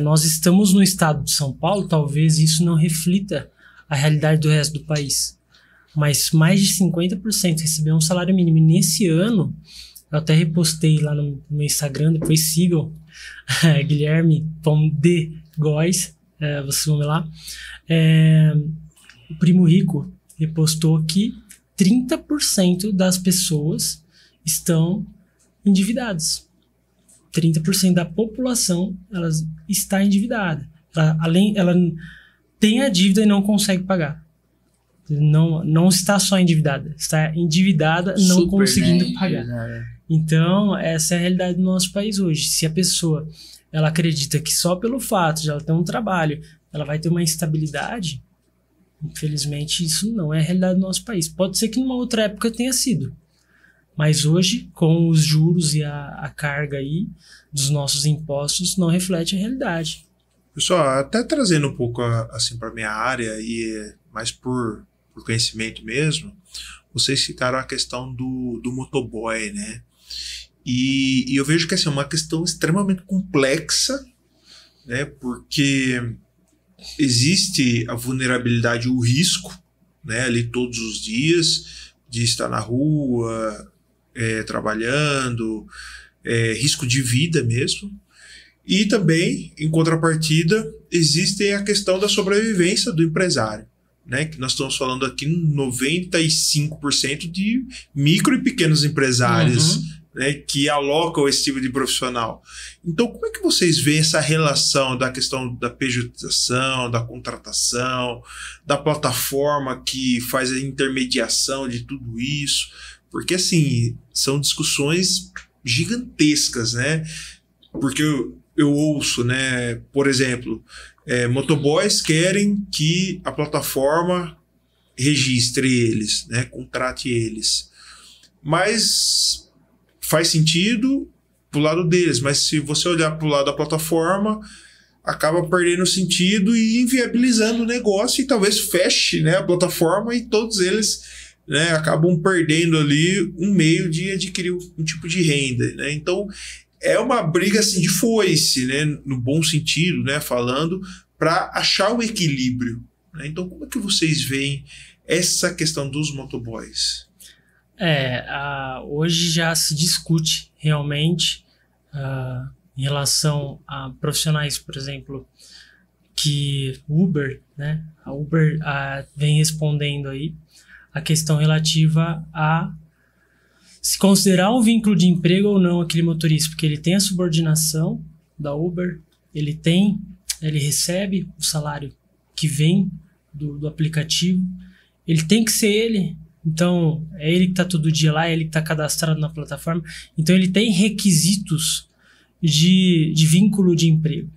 Nós estamos no estado de São Paulo, talvez isso não reflita a realidade do resto do país, mas mais de 50% receberam um salário mínimo. E nesse ano, eu até repostei lá no meu Instagram, depois sigam, Guilherme.de Góes, vocês vão ver lá. O Primo Rico repostou que 30% das pessoas estão endividadas. 30% da população está endividada. Ela tem a dívida e não consegue pagar. Não está só endividada, está endividada não conseguindo pagar. Então, essa é a realidade do nosso país hoje. Se a pessoa ela acredita que só pelo fato de ela ter um trabalho, ela vai ter uma estabilidade, infelizmente isso não é a realidade do nosso país. Pode ser que numa outra época tenha sido. Mas hoje, com os juros e a carga aí dos nossos impostos, não reflete a realidade. Pessoal, até trazendo um pouco assim para minha área e mais por conhecimento mesmo, vocês citaram a questão do motoboy, né? E eu vejo que assim, é uma questão extremamente complexa, né? Porque existe a vulnerabilidade, o risco, né? Ali todos os dias de estar na rua, trabalhando, risco de vida mesmo. E também, em contrapartida, existe a questão da sobrevivência do empresário, né? Que nós estamos falando aqui 95% de micro e pequenos empresários, né, que alocam esse tipo de profissional. Então, como é que vocês veem essa relação da questão da pejotização, da contratação, da plataforma que faz a intermediação de tudo isso? Porque, assim, são discussões gigantescas, né? Porque eu ouço, né, por exemplo, motoboys querem que a plataforma registre eles, né, contrate eles. Mas faz sentido pro lado deles, mas se você olhar pro lado da plataforma, acaba perdendo sentido e inviabilizando o negócio e talvez feche, né, a plataforma e todos eles, né, acabam perdendo ali um meio de adquirir um tipo de renda, né? Então é uma briga assim de foice, né, no bom sentido, né, falando, para achar o equilíbrio, né? Então como é que vocês veem essa questão dos motoboys? Hoje já se discute realmente em relação a profissionais, por exemplo, que Uber, né? A Uber vem respondendo aí a questão relativa a se considerar um vínculo de emprego ou não aquele motorista, porque ele tem a subordinação da Uber, ele recebe o salário que vem do aplicativo, ele tem que ser ele, então é ele que está todo dia lá, é ele que está cadastrado na plataforma, então ele tem requisitos de vínculo de emprego.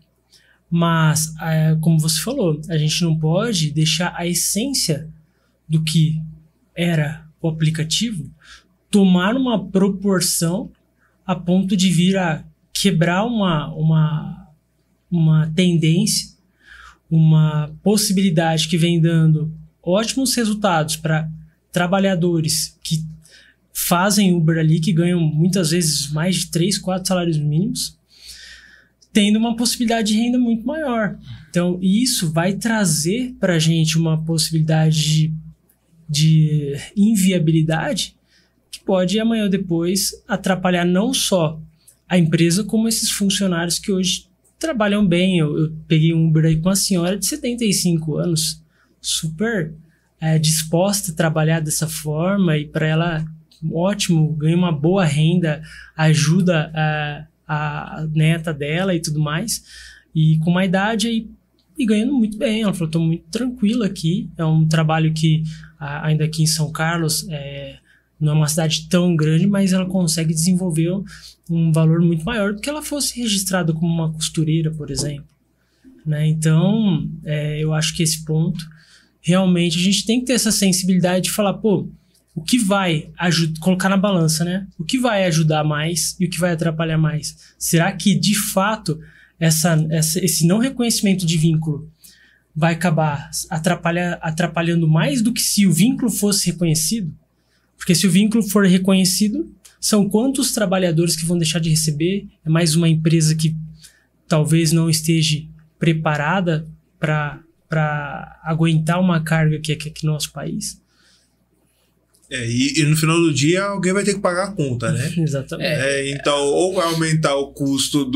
Mas, como você falou, a gente não pode deixar a essência do que era o aplicativo tomar uma proporção a ponto de vir a quebrar uma tendência, uma possibilidade que vem dando ótimos resultados para trabalhadores que fazem Uber ali, que ganham muitas vezes mais de 3, 4 salários mínimos, tendo uma possibilidade de renda muito maior. Então, isso vai trazer para a gente uma possibilidade de inviabilidade que pode amanhã ou depois atrapalhar não só a empresa, como esses funcionários que hoje trabalham bem. Eu peguei um Uber aí com uma senhora de 75 anos, super disposta a trabalhar dessa forma, e para ela, ótimo, ganha uma boa renda, ajuda a neta dela e tudo mais, e com uma idade aí, e ganhando muito bem. Ela falou, estou muito tranquila aqui, é um trabalho que ainda aqui em São Carlos não é uma cidade tão grande, mas ela consegue desenvolver um valor muito maior do que ela fosse registrada como uma costureira, por exemplo, né? Então, eu acho que esse ponto, realmente, a gente tem que ter essa sensibilidade de falar, pô, o que vai colocar na balança, né? O que vai ajudar mais e o que vai atrapalhar mais? Será que, de fato, esse não reconhecimento de vínculo vai acabar atrapalhando mais do que se o vínculo fosse reconhecido? Porque se o vínculo for reconhecido, são quantos trabalhadores que vão deixar de receber? É mais uma empresa que talvez não esteja preparada para aguentar uma carga que é aqui no nosso país. E no final do dia alguém vai ter que pagar a conta, né? Exatamente. Então, ou vai aumentar o custo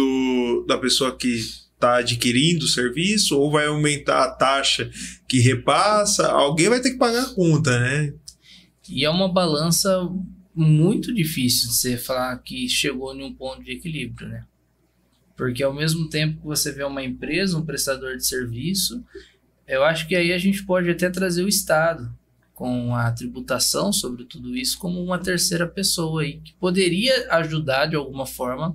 da pessoa que está adquirindo o serviço, ou vai aumentar a taxa que repassa, alguém vai ter que pagar a conta, né? E é uma balança muito difícil de você falar que chegou em um ponto de equilíbrio, né? Porque ao mesmo tempo que você vê uma empresa, um prestador de serviço, eu acho que aí a gente pode até trazer o Estado com a tributação sobre tudo isso como uma terceira pessoa aí, que poderia ajudar de alguma forma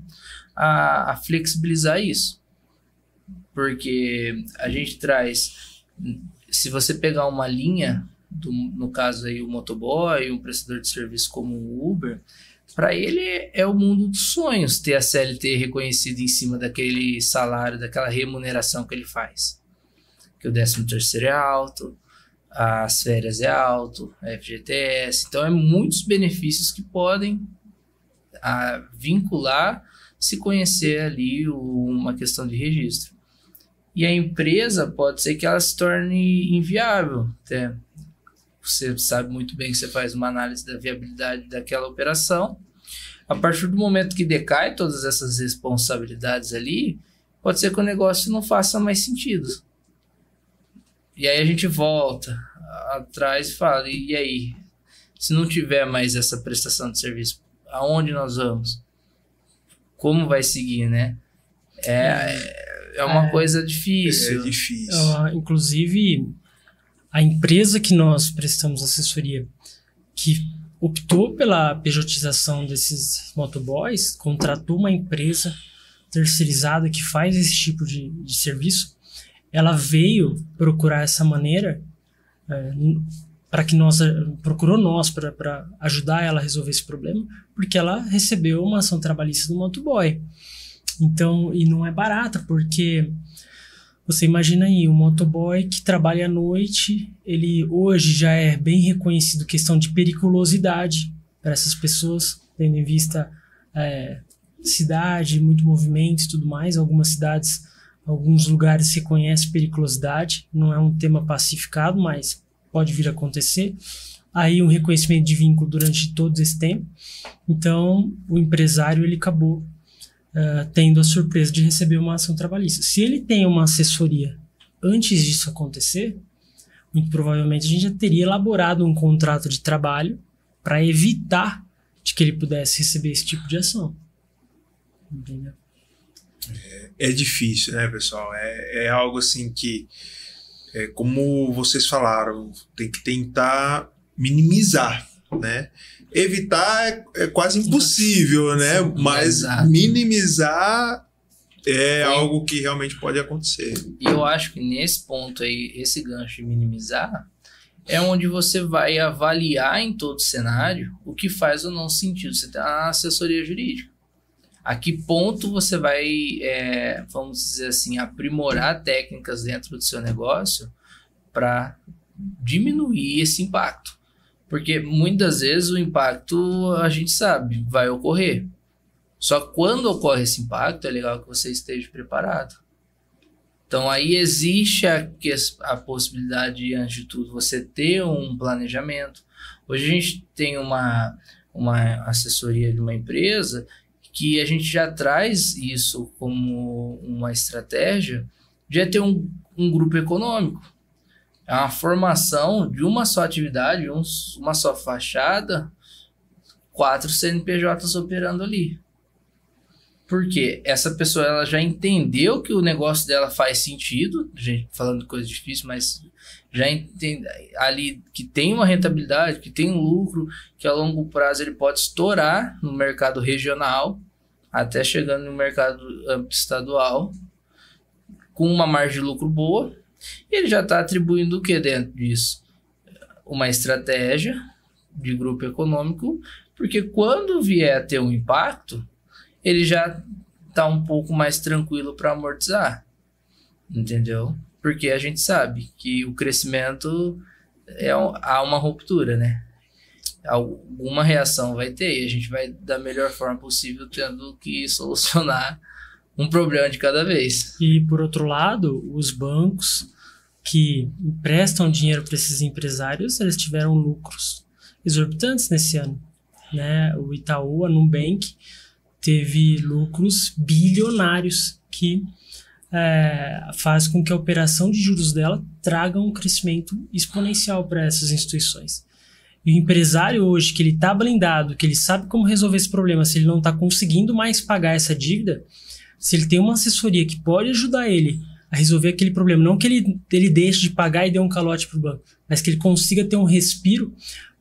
a flexibilizar isso. Porque a gente traz, se você pegar uma linha, no caso aí o motoboy, um prestador de serviço como o Uber, para ele é o mundo dos sonhos ter a CLT reconhecida em cima daquele salário, daquela remuneração que ele faz. Que o 13º é alto, as férias é alto, a FGTS, então é muitos benefícios que podem vincular, se conhecer ali uma questão de registro. E a empresa pode ser que ela se torne inviável. Até você sabe muito bem que você faz uma análise da viabilidade daquela operação. A partir do momento que decai todas essas responsabilidades ali, pode ser que o negócio não faça mais sentido. E aí a gente volta atrás e fala, e aí? Se não tiver mais essa prestação de serviço, Aonde nós vamos? Como vai seguir, né? É uma coisa difícil. É difícil. Inclusive, a empresa que nós prestamos assessoria, que optou pela pejotização desses motoboys, contratou uma empresa terceirizada que faz esse tipo de serviço, ela veio procurar essa maneira para que procurou nós para ajudar ela a resolver esse problema, porque ela recebeu uma ação trabalhista do motoboy. Então, e não é barata, porque você imagina aí, um motoboy que trabalha à noite, ele hoje já é bem reconhecido questão de periculosidade para essas pessoas, tendo em vista cidade, muito movimento e tudo mais. Algumas cidades, alguns lugares se conhece periculosidade, não é um tema pacificado, mas pode vir a acontecer. Aí um reconhecimento de vínculo durante todo esse tempo. Então, o empresário ele acabou tendo a surpresa de receber uma ação trabalhista. Se ele tem uma assessoria antes disso acontecer, muito provavelmente a gente já teria elaborado um contrato de trabalho para evitar de que ele pudesse receber esse tipo de ação. Entendeu? É difícil, né, pessoal? É algo assim que, como vocês falaram, tem que tentar minimizar, né? Evitar é quase impossível, né? Sim, mas exato. Minimizar é algo que realmente pode acontecer. E eu acho que nesse ponto aí, esse gancho de minimizar é onde você vai avaliar em todo cenário o que faz ou não sentido. Você tem a assessoria jurídica. A que ponto você vai, vamos dizer assim, aprimorar técnicas dentro do seu negócio para diminuir esse impacto. Porque muitas vezes o impacto, a gente sabe, vai ocorrer. Só que quando ocorre esse impacto, é legal que você esteja preparado. Então aí existe a possibilidade, antes de tudo, você ter um planejamento. Hoje a gente tem uma assessoria de uma empresa que a gente já traz isso como uma estratégia de ter um grupo econômico. É uma formação de uma só atividade, uma só fachada, 4 CNPJs operando ali. Porque essa pessoa ela já entendeu que o negócio dela faz sentido, gente falando de coisa difícil, mas já entende ali que tem uma rentabilidade, que tem um lucro, que a longo prazo ele pode estourar no mercado regional, até chegando no mercado estadual, com uma margem de lucro boa. E ele já está atribuindo o que dentro disso? Uma estratégia de grupo econômico, porque quando vier a ter um impacto, ele já está um pouco mais tranquilo para amortizar, entendeu? Porque a gente sabe que o crescimento há uma ruptura, né? Alguma reação vai ter e a gente vai da melhor forma possível tendo que solucionar um problema de cada vez. E por outro lado, os bancos que emprestam dinheiro para esses empresários, eles tiveram lucros exorbitantes nesse ano, né? O Itaú, a Nubank, teve lucros bilionários que faz com que a operação de juros dela traga um crescimento exponencial para essas instituições. E o empresário hoje, que ele está blindado, que ele sabe como resolver esse problema, se ele não está conseguindo mais pagar essa dívida, se ele tem uma assessoria que pode ajudar ele a resolver aquele problema, não que ele deixe de pagar e dê um calote para o banco, mas que ele consiga ter um respiro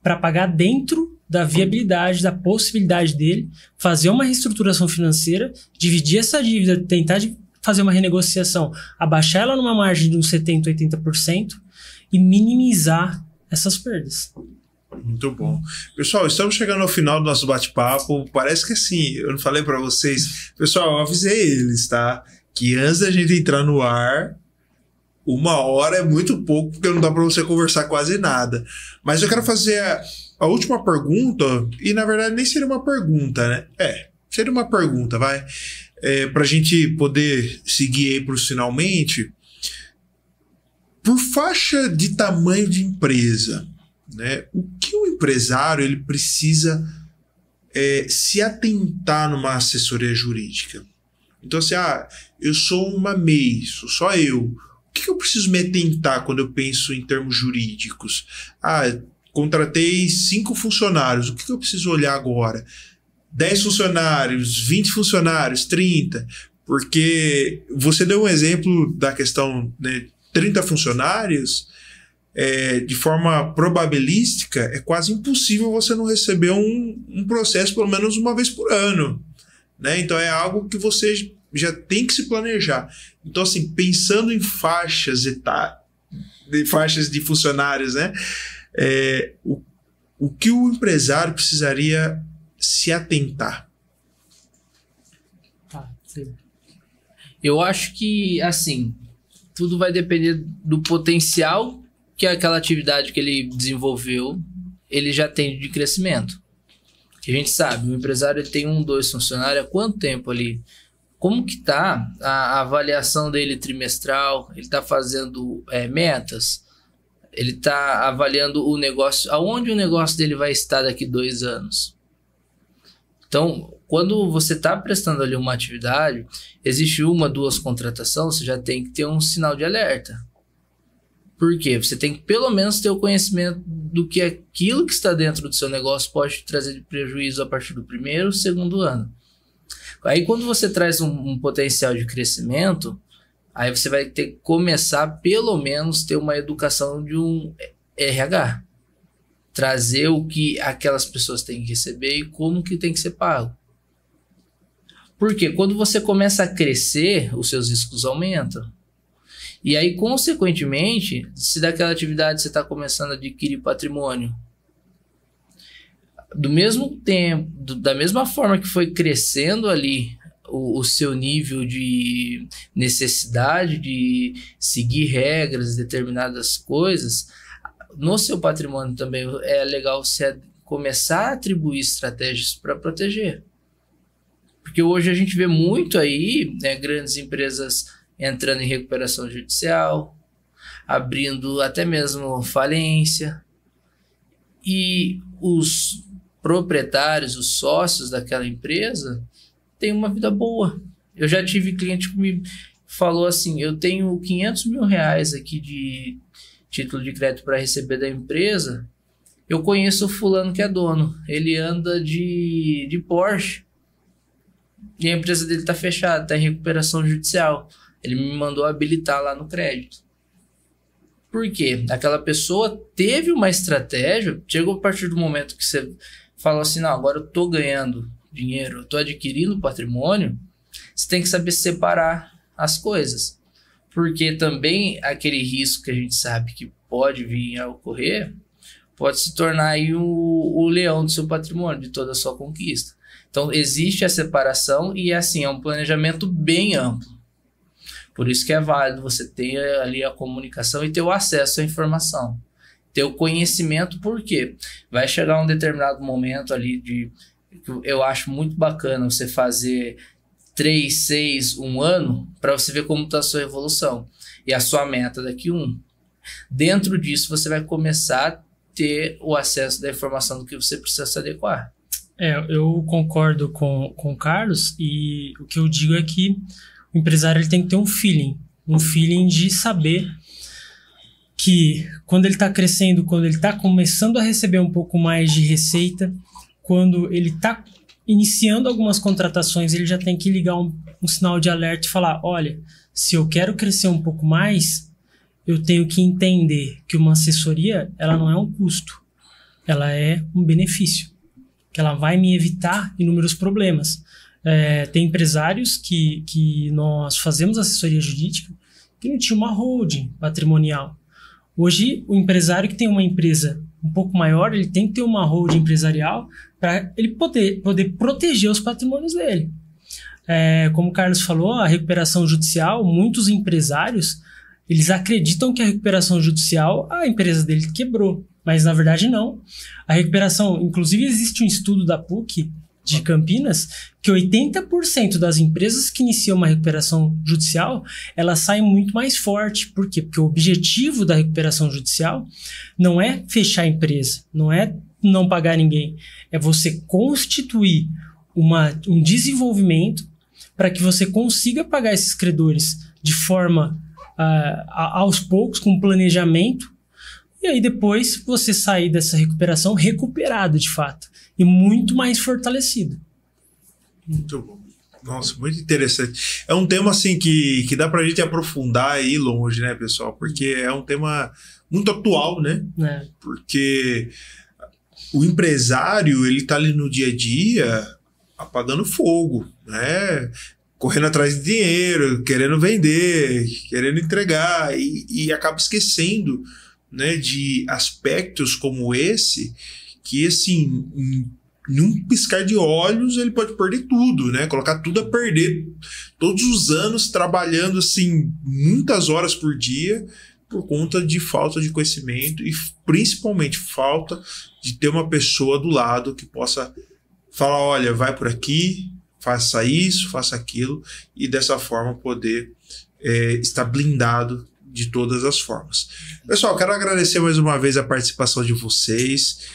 para pagar dentro da viabilidade, da possibilidade dele, fazer uma reestruturação financeira, dividir essa dívida, tentar fazer uma renegociação, abaixar ela numa margem de uns 70%, 80% e minimizar essas perdas. Muito bom. Pessoal, estamos chegando ao final do nosso bate-papo. Parece que assim, eu não falei para vocês. Pessoal, eu avisei eles, tá? Que antes da gente entrar no ar, 1 hora é muito pouco, porque não dá para você conversar quase nada. Mas eu quero fazer a última pergunta, e na verdade nem seria uma pergunta, né? Seria uma pergunta, vai. Pra gente poder seguir aí pros finalmente. Por faixa de tamanho de empresa, né? O que o empresário ele precisa se atentar numa assessoria jurídica? Então assim, eu sou uma MEI, sou só eu. O que eu preciso me atentar quando eu penso em termos jurídicos? Contratei 5 funcionários, o que eu preciso olhar agora? 10 funcionários, 20 funcionários, 30, porque você deu um exemplo da questão, né, 30 funcionários, de forma probabilística, é quase impossível você não receber um processo pelo menos uma vez por ano, né? Então é algo que você já tem que se planejar. Então, assim, pensando em faixas de funcionários, né? O que o empresário precisaria se atentar? Eu acho que, assim, tudo vai depender do potencial que aquela atividade que ele desenvolveu, ele já tem de crescimento. A gente sabe, o empresário ele tem 1, 2 funcionários, há quanto tempo ali? Como que tá a avaliação dele trimestral? Ele está fazendo metas? Ele está avaliando o negócio, aonde o negócio dele vai estar daqui 2 anos? Então, quando você está prestando ali uma atividade, existe 1, 2 contratações, você já tem que ter um sinal de alerta. Por quê? Você tem que pelo menos ter o conhecimento do que aquilo que está dentro do seu negócio pode te trazer de prejuízo a partir do 1º, 2º ano. Aí quando você traz um potencial de crescimento, aí você vai ter que começar pelo menos ter uma educação de um RH. Trazer o que aquelas pessoas têm que receber e como que tem que ser pago. Porque quando você começa a crescer, os seus riscos aumentam. E aí, consequentemente, se daquela atividade você está começando a adquirir patrimônio, do mesmo tempo, da mesma forma que foi crescendo ali o seu nível de necessidade de seguir regras, determinadas coisas, no seu patrimônio também é legal você começar a atribuir estratégias para proteger. Porque hoje a gente vê muito aí, né, grandes empresas entrando em recuperação judicial, abrindo até mesmo falência, e os proprietários, os sócios daquela empresa têm uma vida boa. Eu já tive cliente que me falou assim, eu tenho 500 mil reais aqui de título de crédito para receber da empresa, eu conheço o fulano que é dono, ele anda de Porsche, e a empresa dele está fechada, está em recuperação judicial. Ele me mandou habilitar lá no crédito. Por quê? Aquela pessoa teve uma estratégia, chegou a partir do momento que você falou assim, não, agora eu estou ganhando dinheiro, eu estou adquirindo patrimônio, você tem que saber separar as coisas. Porque também aquele risco que a gente sabe que pode vir a ocorrer, pode se tornar aí o leão do seu patrimônio, de toda a sua conquista. Então existe a separação e assim, é um planejamento bem amplo. Por isso que é válido você ter ali a comunicação e ter o acesso à informação. Ter o conhecimento, por quê? Vai chegar um determinado momento ali que eu acho muito bacana você fazer 3, 6, 1 ano para você ver como está a sua evolução. E a sua meta daqui 1. Dentro disso você vai começar a ter o acesso da informação do que você precisa se adequar. Eu concordo com o Carlos, e o que eu digo é que o empresário ele tem que ter um feeling de saber que quando ele está crescendo, quando ele está começando a receber um pouco mais de receita, quando ele está iniciando algumas contratações, ele já tem que ligar um sinal de alerta e falar, olha, se eu quero crescer um pouco mais, eu tenho que entender que uma assessoria ela não é um custo, ela é um benefício, que ela vai me evitar inúmeros problemas. Tem empresários que nós fazemos assessoria jurídica que não tinha uma holding patrimonial. Hoje, o empresário que tem uma empresa um pouco maior, ele tem que ter uma holding empresarial para ele poder proteger os patrimônios dele. Como o Carlos falou, a recuperação judicial, muitos empresários, eles acreditam que a recuperação judicial, a empresa dele quebrou, mas na verdade não. A recuperação, inclusive existe um estudo da PUC de Campinas, que 80% das empresas que iniciam uma recuperação judicial, elas saem muito mais forte. Por quê? Porque o objetivo da recuperação judicial não é fechar a empresa, não é não pagar ninguém, é você constituir um desenvolvimento para que você consiga pagar esses credores de forma aos poucos, com planejamento, e aí depois você sair dessa recuperação recuperado de fato e muito mais fortalecido. Muito bom. Nossa, muito interessante. É um tema assim que dá pra gente aprofundar aí longe, né, pessoal? Porque é um tema muito atual, né? Porque o empresário, ele tá ali no dia a dia apagando fogo, né? Correndo atrás de dinheiro, querendo vender, querendo entregar e acaba esquecendo, né, de aspectos como esse, que assim, num piscar de olhos ele pode perder tudo, né? Colocar tudo a perder, todos os anos trabalhando assim muitas horas por dia por conta de falta de conhecimento e principalmente falta de ter uma pessoa do lado que possa falar, olha, vai por aqui, faça isso, faça aquilo, e dessa forma poder estar blindado de todas as formas. Pessoal, quero agradecer mais uma vez a participação de vocês.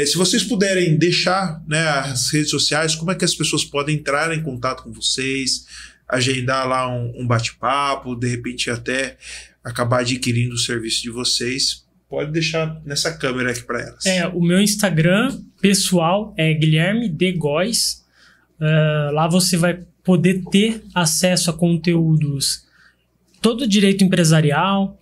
Se vocês puderem deixar, né, as redes sociais, como é que as pessoas podem entrar em contato com vocês, agendar lá um bate-papo, de repente até acabar adquirindo o serviço de vocês, pode deixar nessa câmera aqui para elas. O meu Instagram pessoal é Guilherme D. Góes. Lá você vai poder ter acesso a conteúdos, todo o direito empresarial,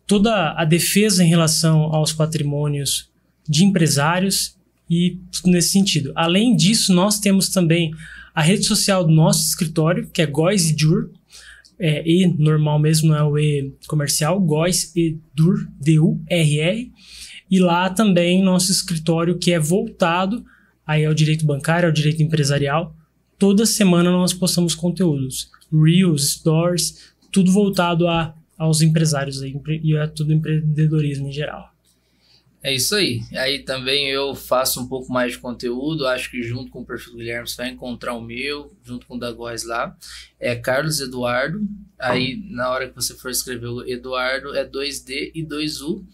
toda a defesa em relação aos patrimônios de empresários e tudo nesse sentido. Além disso, nós temos também a rede social do nosso escritório, que é Góes e Dur, E normal mesmo, não é o E comercial, Góes e Dur, D-U-R-R, e lá também nosso escritório que é voltado aí ao direito bancário, ao direito empresarial. Toda semana nós postamos conteúdos, Reels, Stories, tudo voltado aos empresários aí, e a todo empreendedorismo em geral. É isso aí. Aí também eu faço um pouco mais de conteúdo. Acho que junto com o perfil do Guilherme você vai encontrar o meu, junto com o da Góes lá. É Carlos Eduardo. Aí na hora que você for escrever o Eduardo é 2D e 2U.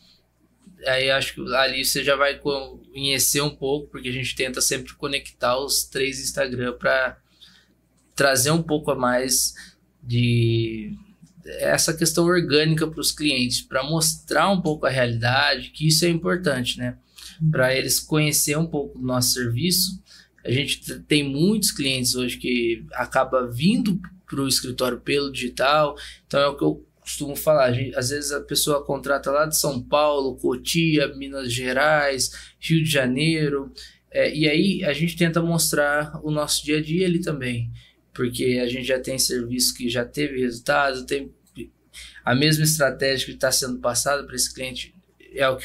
Aí acho que ali você já vai conhecer um pouco, porque a gente tenta sempre conectar os 3 Instagram para trazer um pouco a mais de essa questão orgânica para os clientes, para mostrar um pouco a realidade, que isso é importante, né? Para eles conhecerem um pouco do nosso serviço. A gente tem muitos clientes hoje que acaba vindo para o escritório pelo digital, então é o que eu costumo falar, às vezes a pessoa contrata lá de São Paulo, Cotia, Minas Gerais, Rio de Janeiro, e aí a gente tenta mostrar o nosso dia a dia ali também, porque a gente já tem serviço que já teve resultado, tem a mesma estratégia que está sendo passada para esse cliente, é o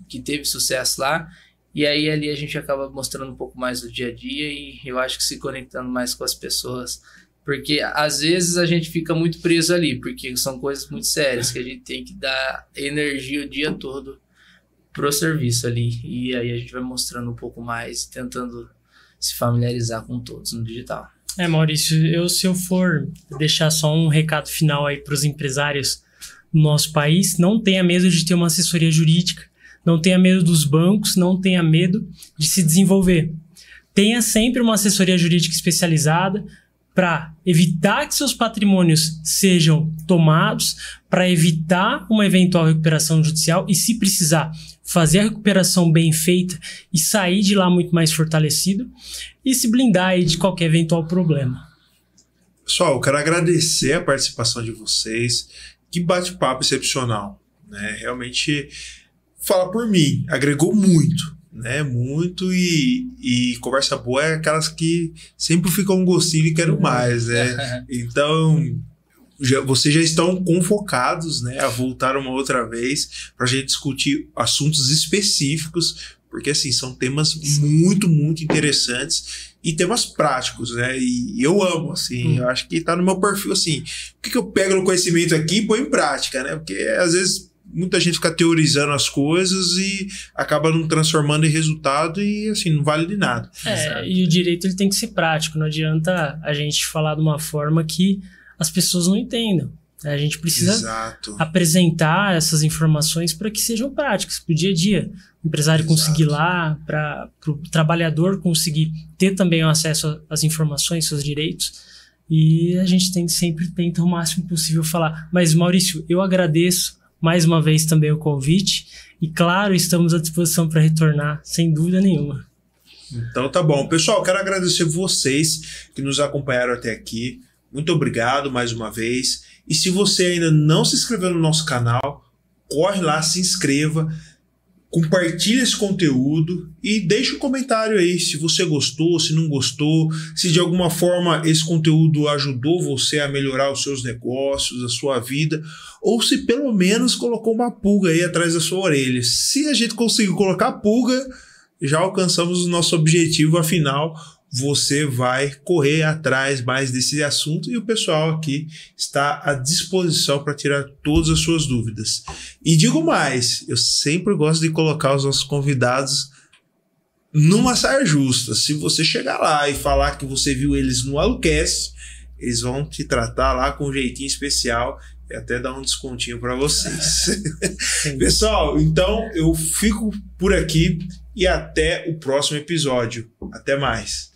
que teve sucesso lá, e aí ali a gente acaba mostrando um pouco mais do dia a dia e eu acho que se conectando mais com as pessoas, porque às vezes a gente fica muito preso ali, porque são coisas muito sérias que a gente tem que dar energia o dia todo pro serviço ali, e aí a gente vai mostrando um pouco mais, tentando se familiarizar com todos no digital. Maurício, se eu for deixar só um recado final aí para os empresários do nosso país, não tenha medo de ter uma assessoria jurídica, não tenha medo dos bancos, não tenha medo de se desenvolver. Tenha sempre uma assessoria jurídica especializada para evitar que seus patrimônios sejam tomados, para evitar uma eventual recuperação judicial e, se precisar, fazer a recuperação bem feita e sair de lá muito mais fortalecido e se blindar aí de qualquer eventual problema. Pessoal, eu quero agradecer a participação de vocês. Que bate-papo excepcional, né? Realmente, fala por mim, agregou muito, né? Muito, e conversa boa é aquelas que sempre ficam um gostinho e quero mais, né? Então, vocês já estão convocados, né, a voltar uma outra vez para a gente discutir assuntos específicos, porque assim, são temas muito, muito interessantes e temas práticos, né? E eu amo, assim, eu acho que tá no meu perfil, assim, o que eu pego no conhecimento aqui e põe em prática, né? Porque às vezes muita gente fica teorizando as coisas e acaba não transformando em resultado e assim, não vale de nada. E o direito ele tem que ser prático, não adianta a gente falar de uma forma que as pessoas não entendam. A gente precisa apresentar essas informações para que sejam práticas, para o dia a dia. O empresário conseguir lá, para o trabalhador conseguir ter também o acesso às informações, seus direitos. E a gente sempre tenta o máximo possível falar. Mas, Maurício, eu agradeço mais uma vez também o convite. E, claro, estamos à disposição para retornar, sem dúvida nenhuma. Então tá bom. Pessoal, quero agradecer vocês que nos acompanharam até aqui. Muito obrigado mais uma vez. E se você ainda não se inscreveu no nosso canal, corre lá, se inscreva, compartilhe esse conteúdo e deixe um comentário aí se você gostou, se não gostou, se de alguma forma esse conteúdo ajudou você a melhorar os seus negócios, a sua vida, ou se pelo menos colocou uma pulga aí atrás da sua orelha. Se a gente conseguiu colocar pulga, já alcançamos o nosso objetivo, afinal, você vai correr atrás mais desse assunto e o pessoal aqui está à disposição para tirar todas as suas dúvidas. E digo mais, eu sempre gosto de colocar os nossos convidados numa saia justa. Se você chegar lá e falar que você viu eles no AluCast, eles vão te tratar lá com um jeitinho especial e até dar um descontinho para vocês. Pessoal, então eu fico por aqui e até o próximo episódio. Até mais.